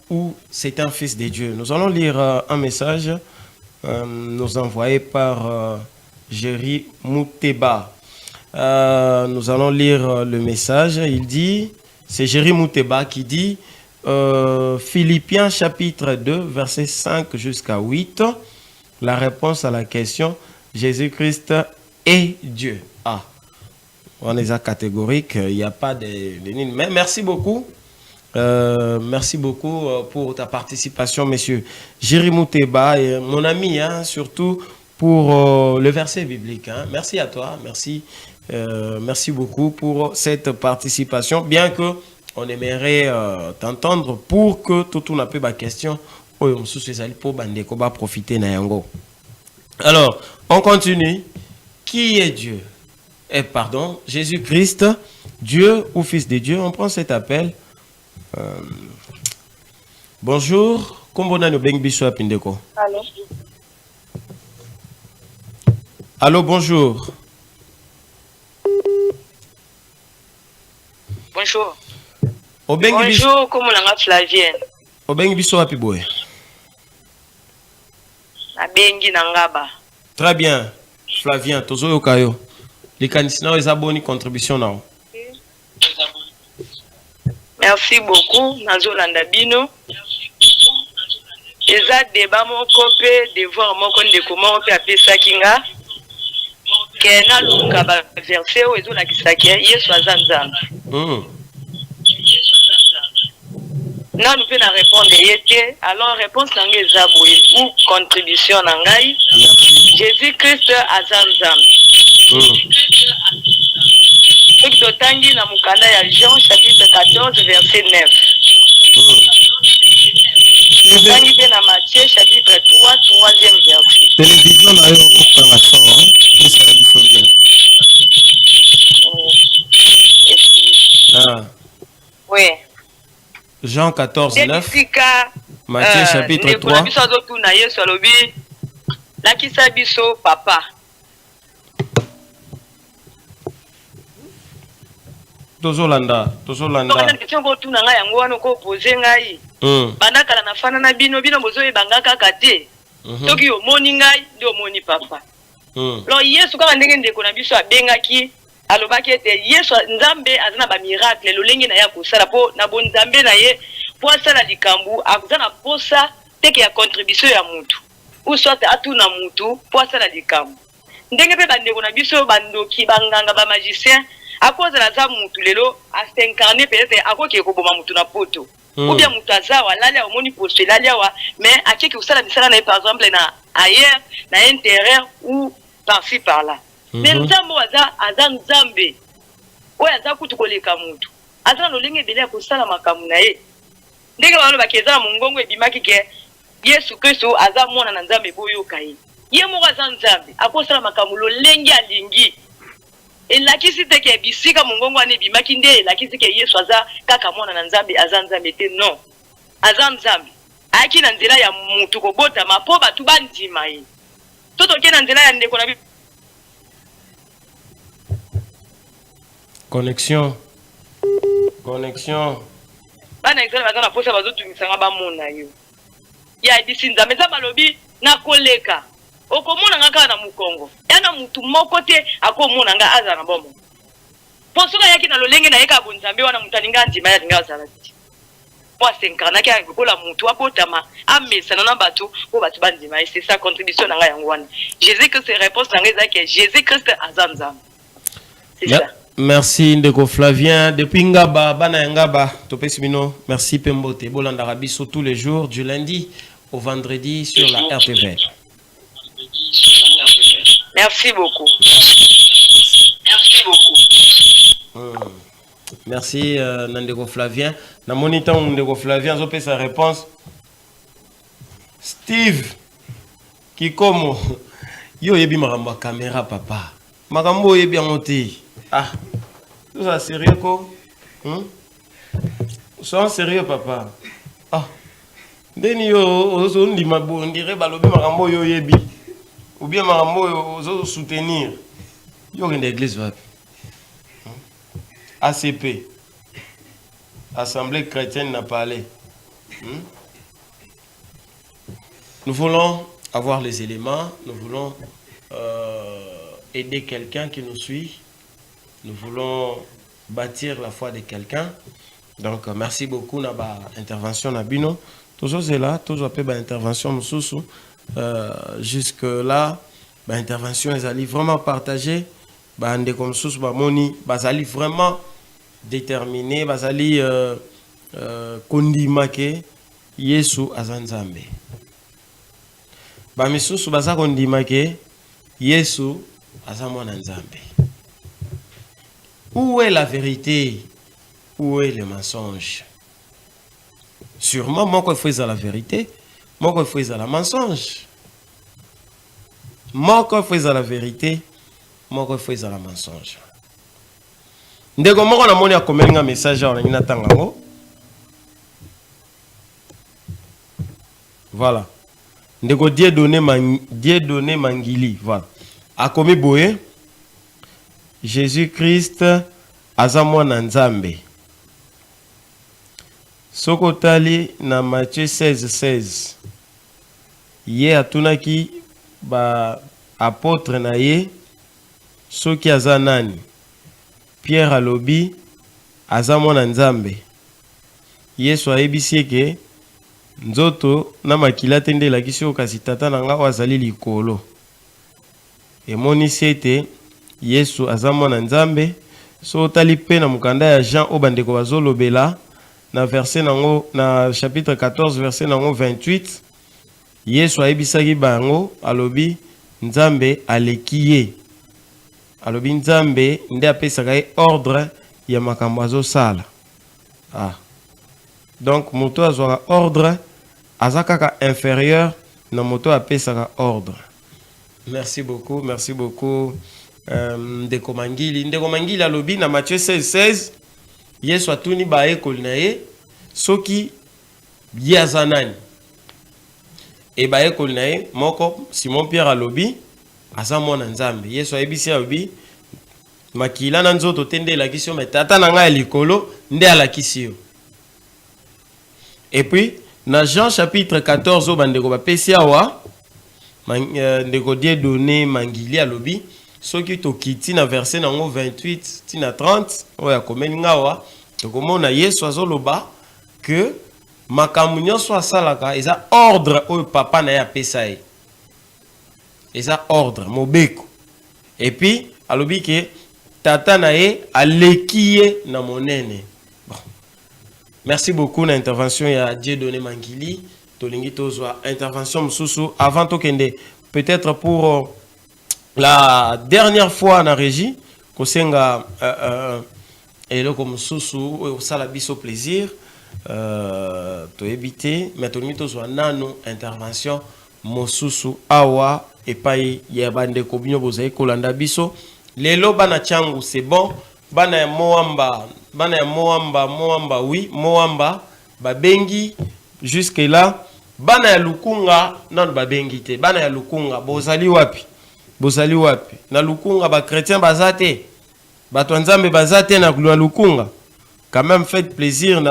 ou c'est un fils de Dieu? Nous allons lire un message nous envoyé par Jerry Mouteba. Nous allons lire le message. Il dit, c'est Jerry Mouteba qui dit, Philippiens chapitre 2, verset 5 jusqu'à 8, la réponse à la question, Jésus-Christ est Dieu. Ah, on est à catégorique, il n'y a pas de... Mais merci beaucoup. Merci beaucoup pour ta participation, monsieur Jerry Mouteba, et mon ami, hein, surtout pour le verset biblique. Hein. Merci à toi, merci beaucoup pour cette participation, bien que on aimerait t'entendre pour que tout n'a pas de question. Pour profiter na yango. Alors, on continue. Qui est Dieu? Pardon, Jésus-Christ, Dieu ou Fils de Dieu? On prend cet appel. Bonjour. Allô. Allô, bonjour. Bonjour. Bonjour, comment on Flavienne? Obengi biso wapi boy? Abengi nangaba. Très bien. Flavien, tozo yokayo. Les candidats ont une bonne contribution là. Merci beaucoup. Nazolanda bino. Eza débat mon copé devoir mon konde comment on peut appeler ça kinga. Kena luka ba verset o ezo na kisaki Yesu azanzam. Non, nous pouvons répondre. Alors, réponse est Zaboui ou contribution Nangai. Jésus-Christ Azanzam. Tangi na mukanda ya Jean chapitre 14 verset 9. Tangi na Matthieu chapitre 3 troisième verset. Télévision na yo okanga son hein. Ça il faut bien. Ah. Oui. Jean 14, 9. Matthieu chapitre 3. Papa. Tozolanda. alobaki ete Yesu nzambe azana ba miracle lolengi na ya kosala po na bon nzambe na ye po asala likambu azana posa teke ya contribution ya mutu ou soit atuna mutu po asala likambu ndenge pe bandeko na biso bandoki banganga ba magicien akozala za mutu lelo a s'incarner peut-être akoki ko boma mutu na poto ou bien mutu azawa lali a omoni poste lali wa mais akiki usala misala na par exemple na ailleurs na intérieur ou par-ci par-là. Mais nzambo aza nzambe oyo aza kutu koleka mutu aza lolenge bele ya kosala makamu na ye ndenge balobaki eza na mongongo ebimaki ke Yesu Kristo aza mwana na nzambe boyoka ye ye moko aza nzambe akosala makamu lolenge alingi elakisi te ke bisika mongongo wana ebimaki nde elakisi ke Yesu aza kaka mwana na nzambe aza nzambe te non aza nzambe ayaki na nzela ya mutu kobotama mpo bato bandima ye totoke na nzela ya ndeko na Connexion. Bana exemple bazana posa bazotumisanga ba mona yo. Ya disinza meza balobi na koleka. Okomona ngaka na mukongo. Yana mutu moko te akomona nga aza na bomo. po soka yaki na lolenge na yeka bonzambe wana mutu alinga ndima ya linga zala ti po asenkarnaki akola mutu abotama amesana na bato po bato bandima et c'est ça contribution na ngai yango wana Jésus Christ réponse na ngai ezaki Jésus Christ aza nzambe c'est ça. Merci Ndeko Flavien depuis Ngaba bana Ngaba topesi bino merci Pembote bolanda biso tous les jours du lundi au vendredi sur la RTV. Merci beaucoup. Merci Ndeko Flavien. Na moniteur Ndeko Flavien zo sa réponse. Steve Kikomo yo yebi makambo caméra papa. Makambo yebi monté. Ah. Tout ça sérieux quoi? Sois sérieux papa. Ah. Deni yo ozo ndima bo ndire balobi makambo yo yebi. Ou bien makambo yo ozo soutenir. Yo ngende église vapi. ACP, Assemblée chrétienne n'a parlé. Nous voulons avoir les éléments, nous voulons aider quelqu'un qui nous suit, nous voulons bâtir la foi de quelqu'un. Donc, merci beaucoup pour l'intervention Nabino. Toujours c'est là, toujours après l'intervention jusque là, l'intervention est allée vraiment partagée. Bande comme sous bamoni bazali vraiment déterminé bazali kondimake Yesu azanzambe ba misusu baza kondimake Yesu azamwana nzambe. Où est la vérité? Où est le mensonge? Sûrement moi il faut la vérité, moi il faut la mensonge. Moi il faut la vérité, moko faut la mensonge. Ndeko moko na moni akomelinga message na ngina tangango. Voilà. Ndeko Dieudonné Mangili, voilà. Akomi boye Jésus-Christ aza mwana nzambe. Soko tali na Matthieu 16:16. Ye atunaki ba apôtre na ye soki aza nani? Pierre alobi aza mwana nzambe. Yesu ayebisi ke nzoto na makila tende lakisi okasi tata na nga azali likolo. Emonisi ete Yesu aza mwana nzambe. So tali pe na mukanda ya Jean obandeko bazolobela na verset nango na chapitre 14 verset nango 28. Yesu ayebisaki bango alobi nzambe alekiye. Alobi nzambe nde apesaka ordre ya makambo azosala. Ah. Donc moto azwaka ordre azakaka inférieur na moto apesaka ordre. Merci beaucoup Ndeko Mangili. Ndeko Mangili alobi na Matthieu 16:16 Yesu atuni ba ekoli na ye soki yaza nani. E ba ekoli na ye moko Simon Pierre alobi aza mwana nzambe. Yesu ayebisi alobi makila na nzoto tende lakisi yo tata na ngai likolo nde alakisi yo. Et puis na Jean chapitre 14 obandeko bapesi awa ndeko Dieudonné Mangili alobi soki tokiti na verset nango 28 tina 30 oya komeni ngawa tokomona Yesu azoloba que makambo nyonso asalaka eza ordre oyo papa na ye apesa ye. Eza ordre mobeko. Et puis alobi ke tata na ye aleki ye na monene. Bon. Merci beaucoup na intervention ya Dieudonné Mangili. Tolingi tozwa intervention msusu avant tokende peut-être pour la dernière fois na régie kosenga eloko msusu oyo sala biso plaisir to éviter mais tolingi tozwa nano intervention mosusu awa epai ya bandeko bino bozai kolanda biso lelo bana changu c'est bon bana ya Moamba oui Moamba babengi jusque là bana ya Lukunga non babengi te bana ya Lukunga bozali wapi na Lukunga ba chrétien bazate bato nzambe bazate na Lukunga. Quand même faites plaisir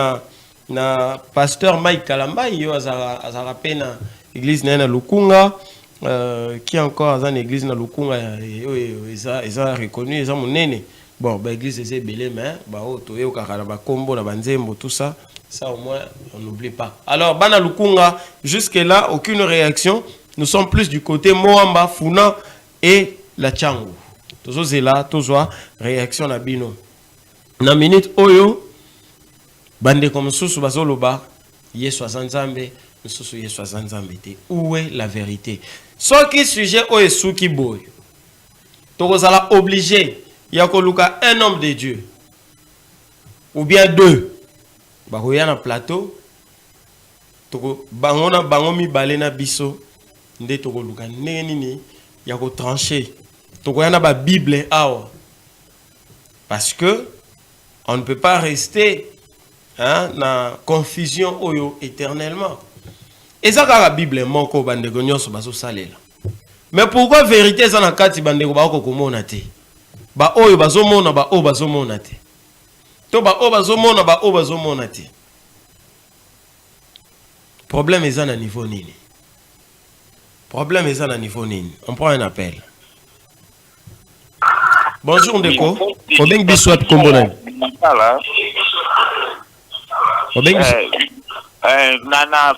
na pasteur Mike Kalambai yo azara pe na église na Lukunga. Qui encore dans l'église na Lukunga eza reconnu eza monene Bon, l'église est belé, mais toyo kakaraba kombo na banzembo tout ça, ça au moins on n'oublie pas. Alors bana lukunga, jusque là aucune réaction. Nous sommes plus du côté Moamba, Funa et la Changu. Toujours là, toujours réaction na bino. Na minute oyo bande comme sous bazoloba yesu azanzambe, sous yesu azanzambe te. Où est la vérité? Ce qui sujet oyo suki boy. Tokozala obligé ya koluka un homme de Dieu ou bien deux. Bakoya na plateau toko bangona bangomi balena biso nde tokoluka nini ya ko trancher. Tokoya na ba Bible awa. Parce que on ne peut pas rester na confusion oyo éternellement. Et ça la Bible moko bandeko nyonso baso salela. Mais pourquoi vérité ça na kati bandeko ba ko komona te? Ba oyo bazomona ba o bazomona te. To ba o bazomona ba o bazomona te. Problème est à niveau nini? Problème est à niveau nini? On prend un appel. Bonjour Ndeko. Obeng biswat kombona. Obeng na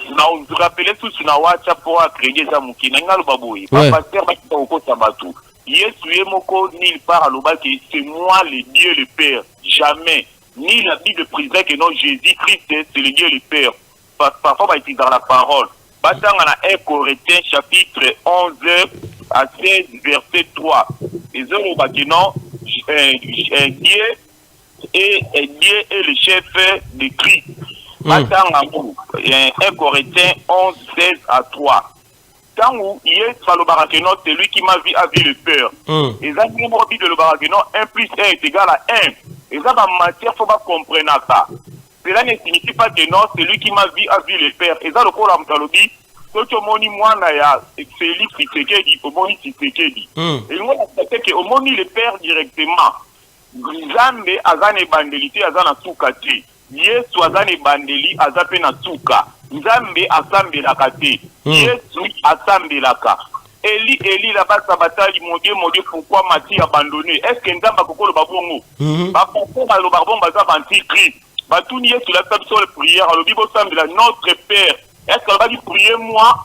vous rappelez tous na WhatsApp pour créer ça mukina ngalo baboyi. Pasteur ba ko sabatu. Yesu yemoko nulle part à l'oba que c'est moi le Dieu le Père. Jamais. Ni la Bible précise que non Jésus-Christ c'est le Dieu le Père. Parfois va être dans la parole. Batanga na 1 Corinthiens chapitre 11 à 16 verset 3. Les hommes va que non Dieu est le chef de Christ. Batanga 1 Corinthiens 11 16 à 3. Quand où il est sur le barakenon, c'est lui qui m'a vu à vie le Père. Et ça, il m'a dit de le barakenon, 1 plus 1 est égal à 1. Et ça, dans la matière, il faut pas comprendre ça. Cela ne signifie pas que non, c'est lui qui m'a vu à vie le Père. Et ça, le corps de l'Amtalobi, quand tu moni moi, Félix Tshisekedi, au moni Tshisekedi. Et moi, c'est que au moni le Père directement. Nzambe azane bandelité azana tukati. Yesu azane bandeli azape na tuka. Nzambe asambelaka te. Yesu asambelaka. Eli là-bas sabatali modé pourquoi Matthieu abandonné. Est-ce que Nzamba kokolo babongo? Pourquoi le barbon baza anti-Christ? Batuni Yesu la table sur la prière. Le Bible sambela notre Père. Est-ce qu'elle va dire prier moi?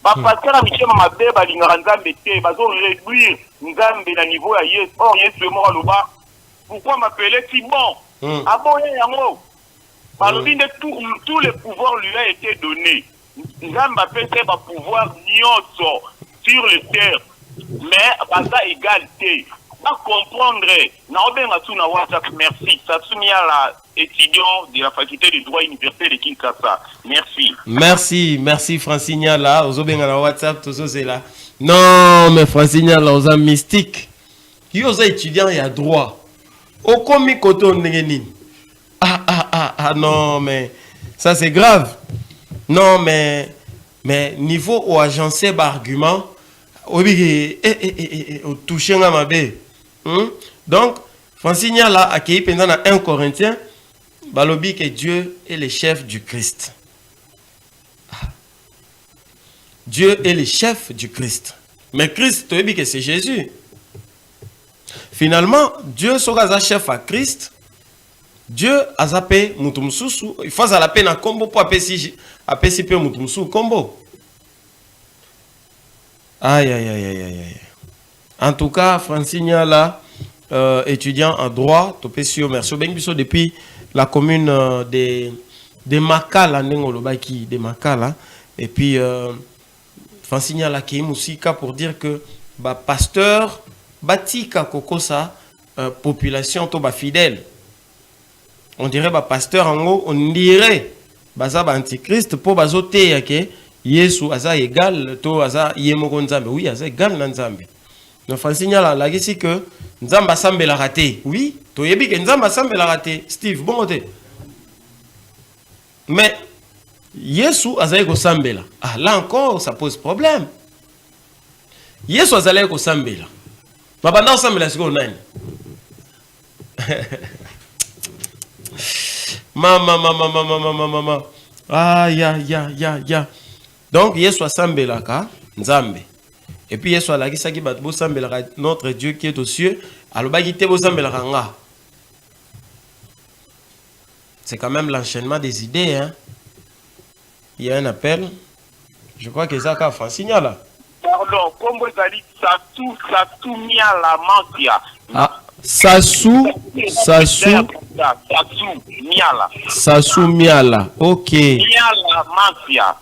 Pasteur Michel Mabe balingara Nzambe te. Bazo réduire Nzambe na niveau ya Yesu. Or Yesu est mort à l'oba. Pourquoi m'appeler si bon? Ah bon, yango. Par le biais de tous les pouvoirs lui a été donné. Nzambe a fait un pouvoir nyonso sur les terres. Mais baza égalité. À comprendre. Na WhatsApp, merci. Satsumi la étudiant de la faculté de droit université de Kinshasa. Merci. Merci Francine là. Ozobenga na WhatsApp tout ça c'est là. Non mais Francine là oza mystique. Qui oza étudiant il y a droit. Au komi koto ndengenini. Non mais ça c'est grave. Non mais niveau au agencé argument obi au toucher nga mabe. Donc Francine là accueilli pendant 1 Corinthiens balobi que Dieu est le chef du Christ. Dieu est le chef du Christ. Mais Christ tu dis que c'est Jésus. Finalement Dieu sera chef à Christ. Dieu a zappé mutumsusu, il faut la peine à combo pour apesi pe mutumsu combo. Aïe. En tout cas, Francine là, étudiant en droit, topesio merci bengiso depuis la commune de Makala Nengolobaki de Makala et puis Francine là qui est musika pour dire que ba pasteur batika kokosa population to ba fidèle. On dirait ba pasteur en haut, on dirait baza ba antichrist pour bazote yake Yesu aza égal to aza yemoko nzambe. Oui, aza égal na nzambe. No Francine la gisi que nzamba sambela raté. Oui, to yebi que nzamba sambela raté. Steve, bon côté. Mais Yesu aza ko sambela. Ah là encore ça pose problème. Yesu aza ko sambela. Babanda sambela siko nani? Mama. Ya. Donc, Yesu asambelaka nzambe. Et puis Yesu alaki saki bat bo sambelaka notre Dieu qui est aux cieux. Alobaki te bo sambelaka nga. C'est quand même l'enchaînement des idées. Hein. Il y a un appel. Je crois que ça a fait un signal là. Pardon, comme vous avez dit, Sassou Miala Mansia. Ah, Sassou Miala. Sassou Miala. Ok. Miala Mafia.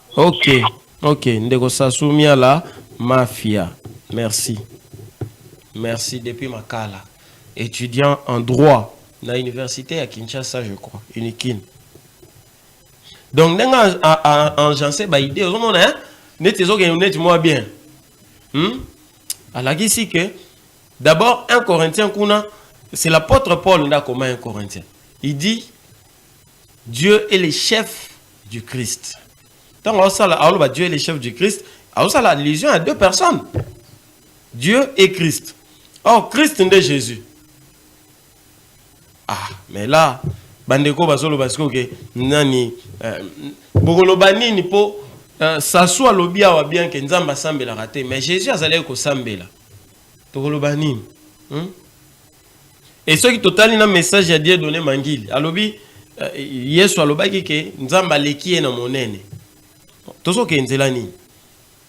Ok. Ndeko Sassou Miala Mafia. Merci. Merci depuis Makala. Étudiant en droit dans l'université à Kinshasa, je crois. Unikin. Donc, en janse ba idée, au moment hein, net moi bien. Alors ici que d'abord un Corinthien c'est l'apôtre Paul n'a comme un Corinthien. Il dit Dieu est le chef du Christ. Donc Dieu est le chef du Christ. Alors ça l'allusion à deux personnes. Dieu et Christ. Or Christ est Jésus. Ah, mais là bandeko basolo basiko que nani bogolobani ni po Sassou alobia wa bien que nzamba sambela raté mais Jésus azalé ko sambela togolobani et ceux qui total un message à Dieu donné mangili alobi Yesu alobaki que nzamba leki na monene tozo ke nzelani.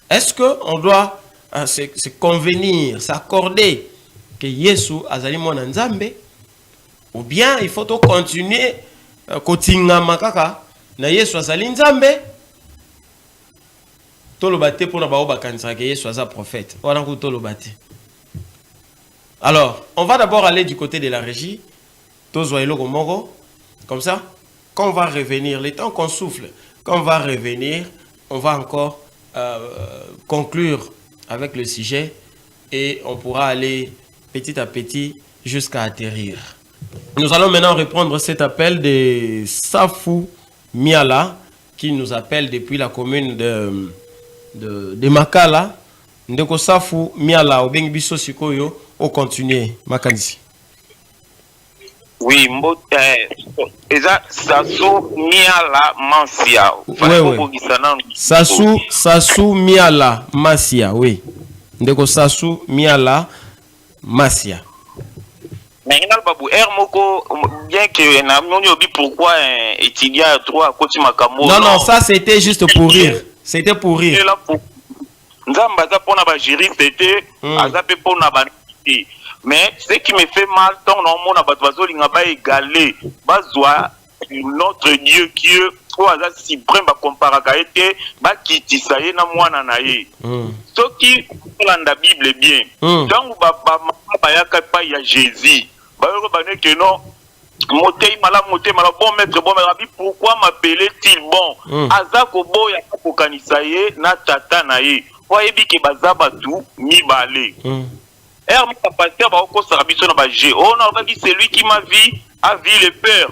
Est-ce que on doit se convenir, s'accorder que Yesu azali mona nzambe ou bien il faut continuer kotinga makaka na Yesu azali nzambe tolobate pour na bao bakanisa que Yesu aza prophète wana ko tolobate. Alors on va d'abord aller du côté de la régie tozoyelo komoko comme ça quand on va revenir le temps qu'on souffle quand on va revenir on va encore conclure avec le sujet et on pourra aller petit à petit jusqu'à atterrir. Nous allons maintenant reprendre cet appel de Safou Miala qui nous appelle depuis la commune de Makala. Ndeko Safou Miala, Obengi Biso Sikoyo, au continuer. Makanisi. Oui, Sassou Miala Mansia. Oui. Sassou Miala Masia, oui. Ndeko Sassou Miala Masia. Mais Babou, Moko, bien que nous pourquoi étudiant à 3 à côté Makamo. Non, ça c'était juste pour rire. C'était pour rire. Nzamba pour na bagiri c'était azape pour na banité. Mais ce qui me fait mal tant non mon abattoirs linga ba égalé bazwa notre Dieu qui est ou aza suprême ba comparaka été ba kitisa ye na mwana na ye. Ce qui landa Bible bien. Donc ba yaka pa ya Jésus. Ba yo ba ne que non Motei mala bon maître bon mais pourquoi m'appelait-il bon azako boya ko kanisa ye na tata na ye oyebi ke bazaba tout mibale mon pasteur ba ko sarabiso na ba G on a dit c'est lui qui m'a vu a vu le père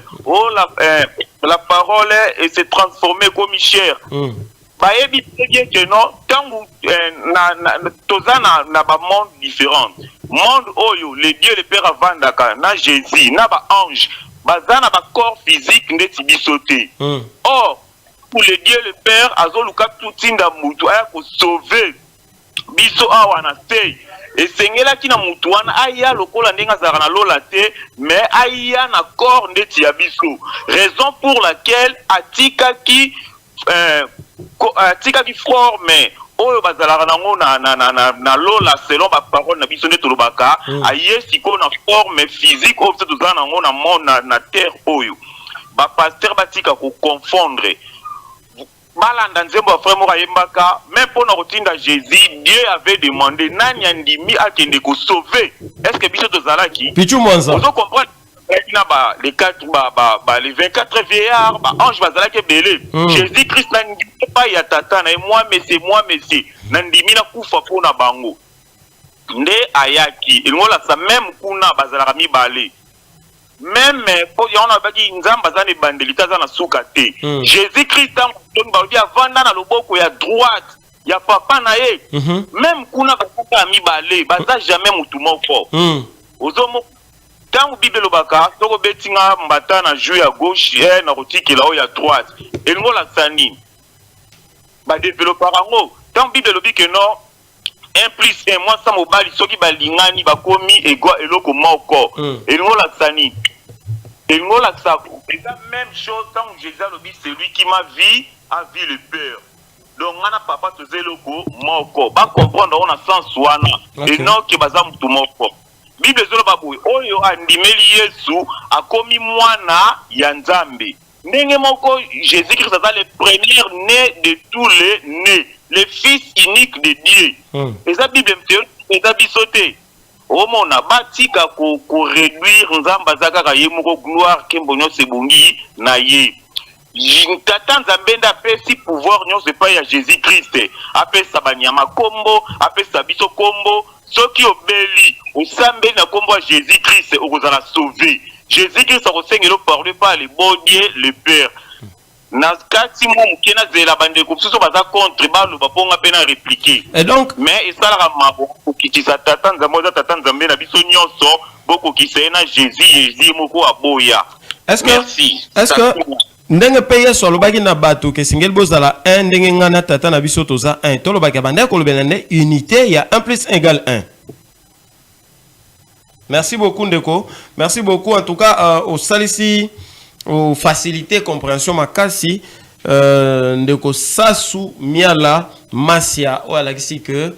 la parole s'est transformée comme chair ba yebi bien que non tangu na ba monde différent monde oyo les dieux le père avandaka na Jésus na ba ange bazana ba corps physique ndeti bisoté or pour le Dieu le père azoluka tutinda mutu aya ko sauver biso awa na te et sengela kina mutu wana aya lokola ndenga zara na lola te mais aya na corps ndeti ya biso raison pour laquelle atika ki forme oyo bazalaka nango na lola selon ba parole na biso nde tolobaka aye siko na forme physique oyo biso tozala nango na monde na terre oyo ba pasteur batika ko confondre malanda nzembo frère moko ayembaka même pour na kotinda Jésus Dieu avait demandé nani andimi akende ko sauver est-ce que biso tozalaki pichu mwanza vous comprenez les 24 vieillards ange bazalaki belé Jésus Christ na pas ya tata na moi mais c'est nandimi na kufa pona bango nde ayaki ngola sa même kuna bazalaka mibale même pour yona baki nzamba zane bandelita za na suka te Jésus Christ donc ba dia vanda na loboko ya droite ya papa na ye même kuna bazaka mibale baza jamais mutu moko ozomo tant Bible lobaka toko betinga mbata na jeu ya gauche na kotikela o ya droite ngola sani ba développer ngo tant Bible lobi que non 1 plus 1 moi ça mobali soki balingani bakomi égaux eloko moko ngola sani Et nous, là, ça, c'est la même chose quand Jésus a dit, celui qui m'a vu a vu le Père. Donc, on a papa to zeloko moko. Ba comprendre on a sens wana. Et non que bazam tu moko. Bible zolo baboui. Oyo andimeli Yesu akomi mwana ya Nzambe. Ndenge moko Jésus-Christ est le premier né de tous les nés, le fils unique de Dieu. Et ça Bible me fait bisoté. Au mona batika ko réduire Nzamba zaka ye moko gloire kembonyo sebongi na ye. Tata Nzambe apesi pouvoir nyonso epai ya Jésus-Christ. Apesa banyama kombo, apesa biso kombo. Soki obeli, osambeli na kombo ya Jésus-Christ okozala sauvé. Jésus-Christ akosengela parler par le bon Dieu, le Père. Na kati mo mukena zela bande ko biso baza contre baloba ponga pe na répliquer. Et donc mais esalaka mabo kokitisa Tata Nzambe na biso nyonso boko kisena Jésus moko aboya. Est-ce que ndenge pe Yesu alobaki na bato ke singeli bozala 1 ndenge ngana tata na biso toza 1 tolobaki bande kolobela ne unité ya 1 plus 1 égale 1. Merci beaucoup Ndeko. Merci beaucoup en tout cas au salisi au facilité compréhension makasi Ndeko Sasu Miala Masia o alakisi que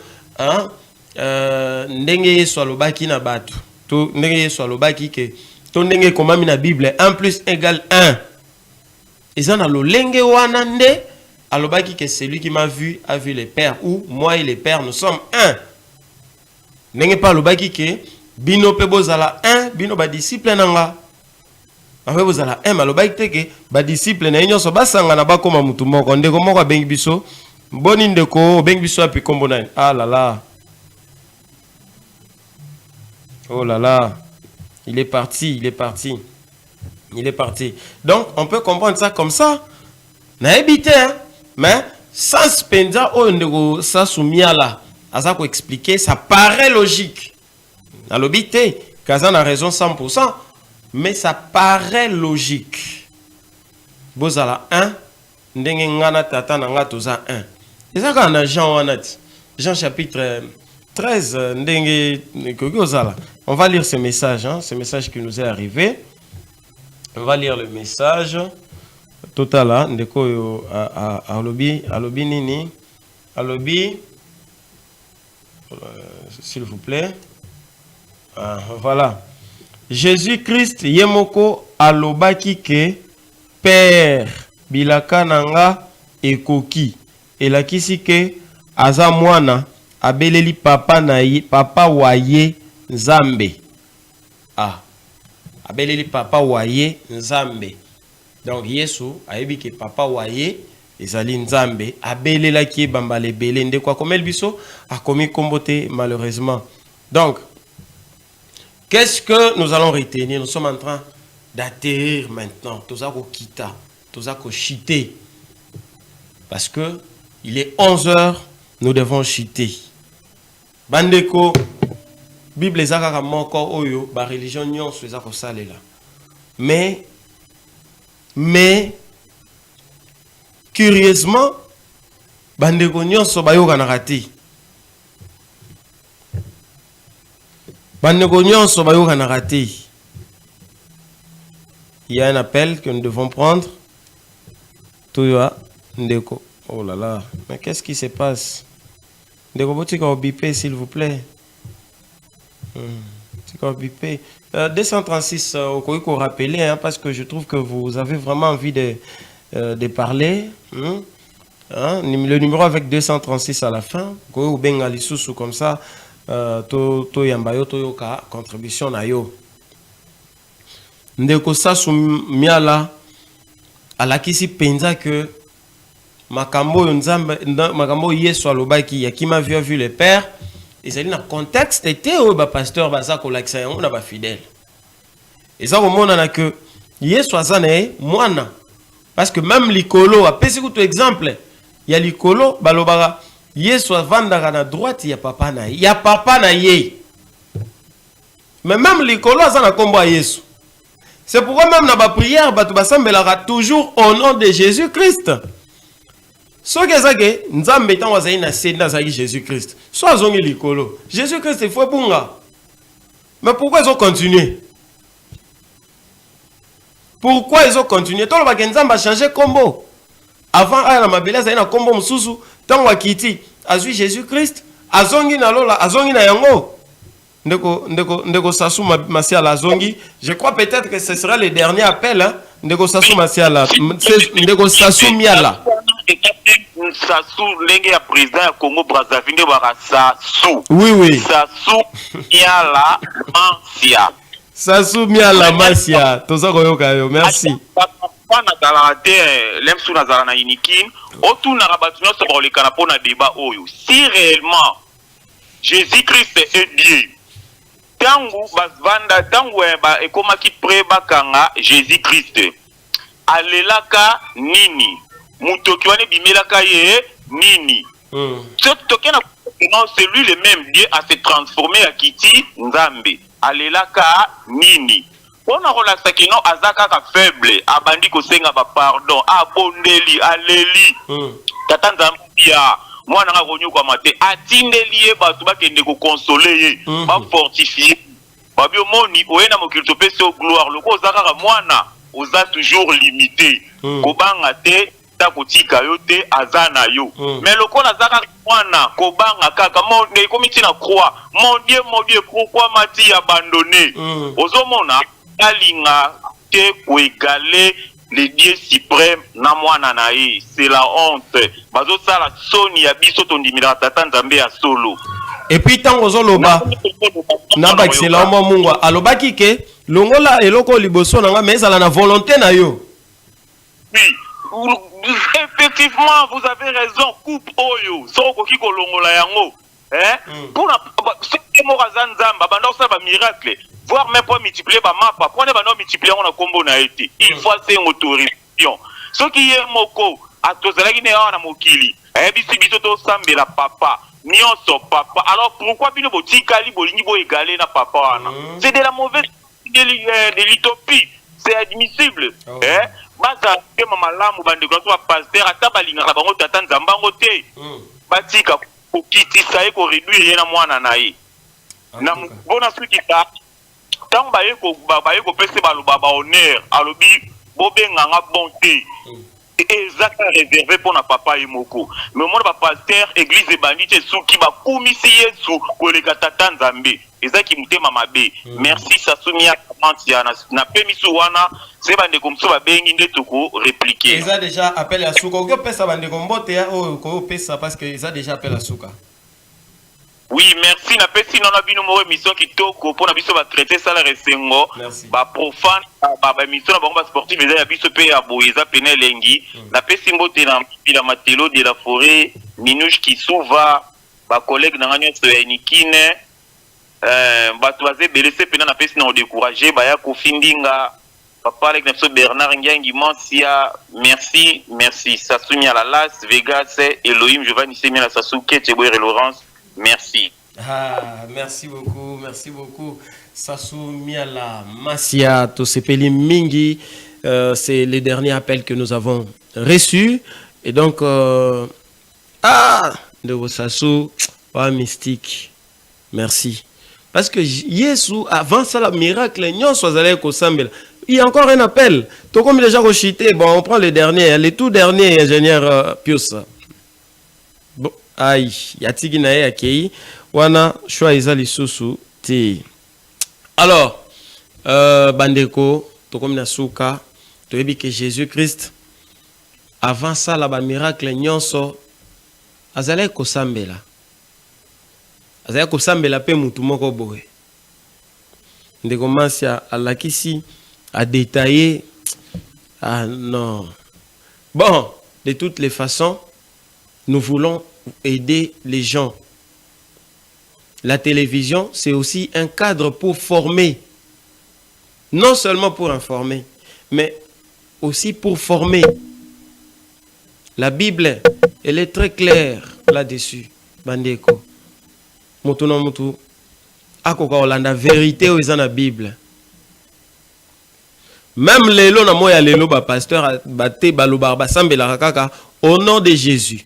ndenge Yesu alobaki na bato to ndenge Yesu alobaki ke to ndenge komami na Bible 1 plus 1 égale 1. Et ça, dans le lenge wanande, alobaki que celui qui m'a vu a vu le Père, ou moi et le Père, nous sommes un. N'est pas alobaki que bino pe bozala un, bino ba disciple nanga. Ape bozala un, alobaki te que ba disciple na nyonso basanga na bakoma mutu moko ndeko moko bengi biso, boni ndeko bengi biso api kombo nani. Ah là là. Oh là là. Il est parti. Il est parti. Donc, on peut comprendre ça comme ça. N'a évité, hein? Mais, sans penza, ça soumis à là. À ça qu'on expliquer, ça paraît logique. Dans l'obité, Kazan a raison 100%, mais ça paraît logique. Bozala 1, ndenge ngana tata nanga toza 1. C'est ça qu'on a Jean chapitre 13, ndenge kokozala. On va lire ce message, hein? Ce message qui nous est arrivé. On va lire le message. Total, ndeko alobi nini, alobi, s'il vous plaît. Voilà. Jésus-Christ yemoko alobaki ke Père bilaka nanga ekoki elakisi ke aza mwana abeleli papa na ye, papa waye Nzambe. Abeleli papa waye Nzambe. Donc Yesu ayebi ke papa waye ezali Nzambe abelela ki bambale belé nde kwa komel biso akomi kombote malheureusement. Donc qu'est-ce que nous allons retenir? Nous sommes en train d'atterrir maintenant. Tozako kita, tozako chiter. Parce que il est 11h, nous devons chiter. Bandeko Bible ezaka moko oyo ba religion nyonso ezako salela. Mais curieusement bandeko nyonso bayoka na rati. Bandeko nyonso bayoka na rati. Il y a un appel que nous devons prendre. Toya ndeko. Oh là là, mais qu'est-ce qui se passe? Ndeko botika obipé s'il vous plaît. 236 au Koiko rappeler, hein, parce que je trouve que vous avez vraiment envie de parler. Le numéro avec 236 à la fin. Koiko bengali susu comme ça. To yambayo to yoka contribution na yo. Ndeko sasu miala alakisi penza que makambo nzambe makambo Yesu alobaki yakima vu le Père. Et c'est dans le contexte était où le pasteur baza kolakisa yango na ba fidèle. Et ça au monde na que Yesu azane mwana parce que même likolo a pesi kuto exemple il y a likolo balobara Yesu avandaka na droite ya papa na ye. Mais même likolo azana kombo ya Yesu. C'est pourquoi même dans la prière batu basambelaka toujours au nom de Jésus-Christ. Ce que c'est nous avons mis dans Jésus-Christ. Soit ils ont l'écolo. Jésus-Christ il faut bunga. Mais pourquoi ils ont continué? Pourquoi ils ont continué? Tout le monde a changé combo. Avant, la mabele a un combo mususu. Tant wakiti, azui Jésus-Christ, azongi na lola, azongi na yango. Ndeko Sassou Masiala azongi. Je crois peut-être que ce sera le dernier appel. Hein? Ndeko Sassou Masiala. Ndeko Sassou Miala. Sassou, l'engue ya président ya Congo Brazzaville, Sassou. Oui, oui. Sassou Miala Mansia. Sassou Miala Mansia. Toza koyoka yo. Merci. Na galate lemsu na zala na inikin otu na rabatu nyonso baoleka na pona débat oyo. Si réellement Jésus-Christ est Dieu, tangu bavanda tangu ba ekomaki pre bakanga Jésus-Christ alelaka nini mutoki wane bimelaka ye nini c'est lui le même Dieu à se transformer à kiti nzambe alelaka nini on a relaxé qui non azaka ka faible abandi ko senga ba pardon abondeli aleli tata nzambia mwana nga konyu kwa mate atindeli ye batu bakende ko consoler ye ba fortifier ba biomoni oyena mokilito pese gloire loko zaka ka mwana oza toujours limité kobanga te ta kotika yo te azana yo mais loko na zaka mwana kobanga kaka monde komiti na croix mon Dieu pourquoi m'a-t-il abandonné ozomona alinga te ko égaler les dieux suprêmes na mwana na ye. C'est la honte. Bazo sala soni ya biso tondimira tata nzambe ya solo. Et puis tango zoloba na ba excellent mungu alobaki ke longola eloko liboso nanga mais ça la volonté na yo. Oui, effectivement vous avez raison, coupe oyo soko kiko longola yango. Hein? Pour la c'est morazan nzamba banda ça ba miracle. Voir même pas multiplier ba mapa, prenez ba non multiplier on a combo na été. Il faut c'est une autorisation. Ce qui est moko atozalaki ne na mokili. Bisi biso to sambela papa. Nyonso papa. Alors pourquoi bino botikali bolingi bo égaler na papa wana? C'est de la mauvaise de l'utopie. C'est admissible. Hein? Baza te mama lamu bande ko pasteur ata balinga ba bango tata nzamba ngote. Batika ko kitisa ko réduire na mwana na ye. Na bona suki ta tant baye ko pese baloba ba honneur alobi bobenganga bonté exact réservé pour na papa yemoko mais mon ba pasteur église ebandite suki ba kumisi Yesu ko le tata nzambe ezaki mutema mabe merci Sasumia Mantia na pemiso wana c'est bande comme ça ba bengi ndetuko répliquer ils a déjà appelé à souka ko pesa bande ko mbote o ko pesa parce que ils a déjà appelé à souka. Oui, merci. Na pesi non abino mo émission qui toko pour na biso ba traiter ça la resengo ba profane ba émission ba ba sportif les ya biso pe ya boyeza pene lengi na pesi mbote na pila matelo de la forêt Minouche qui souva ba collègue na nganya so ya nikine ba toaze belese pena na pesi na décourager ba ya kofindinga papa avec notre Bernard Ngiangi Mansia merci Sassoumi à la Las Vegas Elohim Giovanni Semia Sasuke Teboire Laurence. Merci. Ah, merci beaucoup. Sassou Miala Masia Tosepeli Mingi, c'est le dernier appel que nous avons reçu. Et donc, de Sassou, pas mystique. Merci. Parce que Yesu, avant ça, le miracle, il y a encore un appel. Tout comme déjà rechuté, bon, on prend le dernier, le tout dernier ingénieur Pius. Bon. Aïe, yatigi na ye akei wana choix ezali susu ti. Alors bandeko tokomi na suka toyebi que Jésus-Christ avant ça la ba miracle nyonso azalaki kosambela pe mutu moko boye ndeko Mansia alakisi a détaillé non bon de toutes les façons nous voulons aider les gens. La télévision, c'est aussi un cadre pour former. Non seulement pour informer, mais aussi pour former. La Bible, elle est très claire là-dessus. Bandeko. Mutu no mutu. Akoka olanda vérité ou dans la Bible. Même lelo na moya lelo ba pasteur baté baloba basambela kaka au nom de Jésus.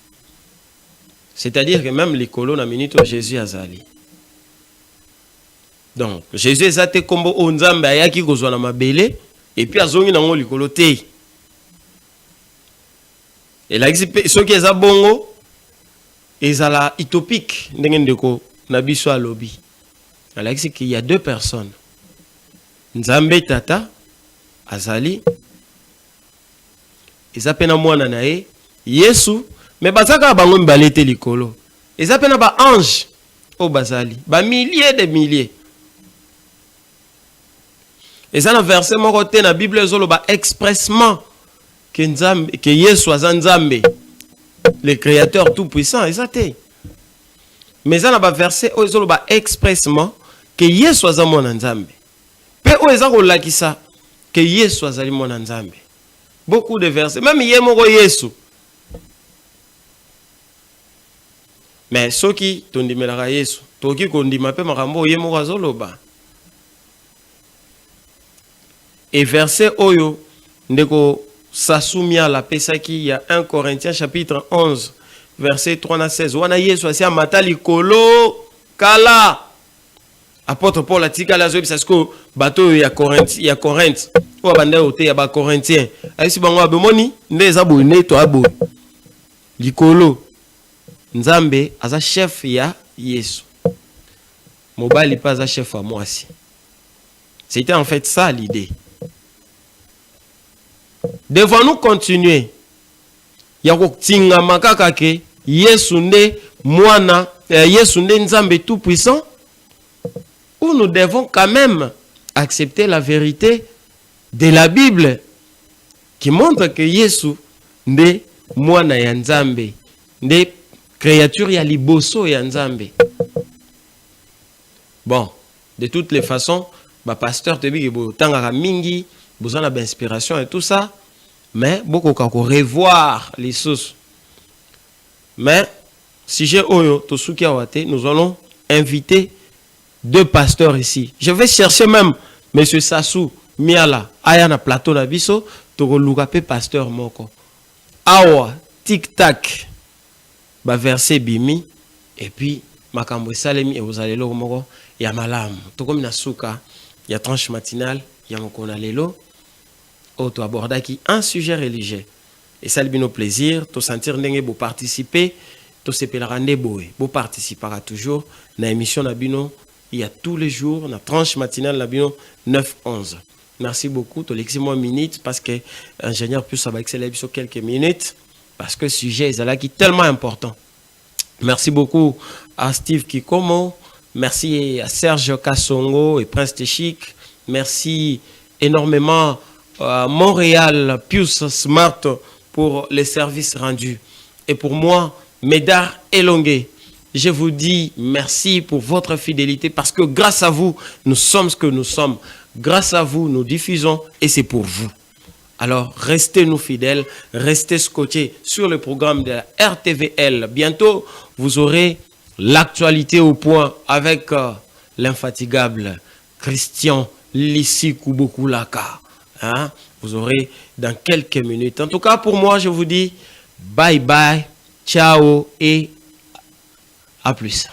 C'est-à-dire que même les colons minute Jésus azali. Donc, Jésus ezate kombo onzambe ayaki kozwa na mabele et puis azongi nango likolo te. Et là ceux qui eza bongo ezala utopique ndenge ndeko na biso alobi. Alors qu'il y a deux personnes. Nzambe tata azali eza pena mwana na ye Yesu mais bazaka bango mbale te likolo. Eza pena ba ange o bazali ba milliers de milliers. Et ça, dans le verset moroté, dans la Bible, il expressement que Yesu aza Nzambe, le Créateur tout-puissant. Et ça, mais ça, dans le verset, il expressement que Yesu aza mon Nzambe. Pe o eza ko lakisa que Yesu azali mon Nzambe. Beaucoup de versets, même Yemoro Yesu. Mais ceux qui tondimela Yesu, toki kondima pe makambo Yemoro azoloba. Et verset Oyo, ndeko Sasumia la pesaki, il y a 1 Corinthiens chapitre 11, verset 3 à 16. Wana Yesu asia matali kolo kala. Apôtre Paul a dit que parce que bateau il y a Corinthe, ou abanda ote ya ba Corinthien. Aisi bango abemoni ndeza boné to abo. Likolo Nzambe aza chef ya Yesu. Mobali pas aza chef à moi aussi. C'était en fait ça l'idée. Devons-nous continuer? Yako tinga makaka ke Yesu nde mwana, Yesu nde Nzambe tout puissant? Ou nous devons quand même accepter la vérité de la Bible qui montre que Yesu nde mwana ya Nzambe, nde créature ya liboso ya Nzambe. Bon, de toutes les façons, ma pasteur te dit que tangaka mingi, besoin d'inspiration et tout ça, mais beaucoup kako revoir les sources. Mais si j'ai oyo tosuki awate, nous allons inviter deux pasteurs ici. Je vais chercher même monsieur Sassou Miala aya na plateau na biso to luka pe pasteur moko. Awa tic tac ba verset bimi et puis makambo salemi et vous allez lo moko ya malamu. To comme na suka ya tranche matinale ya mokona lelo. Auto abordaki un sujet religieux. Et ça lui nos plaisir, to sentir ndenge bo participer, to sepelera ndeboe, bo participera toujours na émission na bino, il y a tous les jours na tranche matinale na bino 9-11. Merci beaucoup, to l'exi-moi minute parce que ingénieur plus ça va exceller sur quelques minutes parce que le sujet est là qui est tellement important. Merci beaucoup à Steve Kikomo, merci à Serge Kassongo et Prince Téchic, merci énormément Montréal Pius Smart pour les services rendus. Et pour moi, Médard Elongué, je vous dis merci pour votre fidélité parce que grâce à vous, nous sommes ce que nous sommes. Grâce à vous, nous diffusons et c'est pour vous. Alors, restez-nous fidèles, restez scotchés sur le programme de la RTVL. Bientôt, vous aurez l'actualité au point avec l'infatigable Christian Lissi Kubokulaka. Hein? Vous aurez dans quelques minutes. En tout cas, pour moi, je vous dis bye bye, ciao et à plus.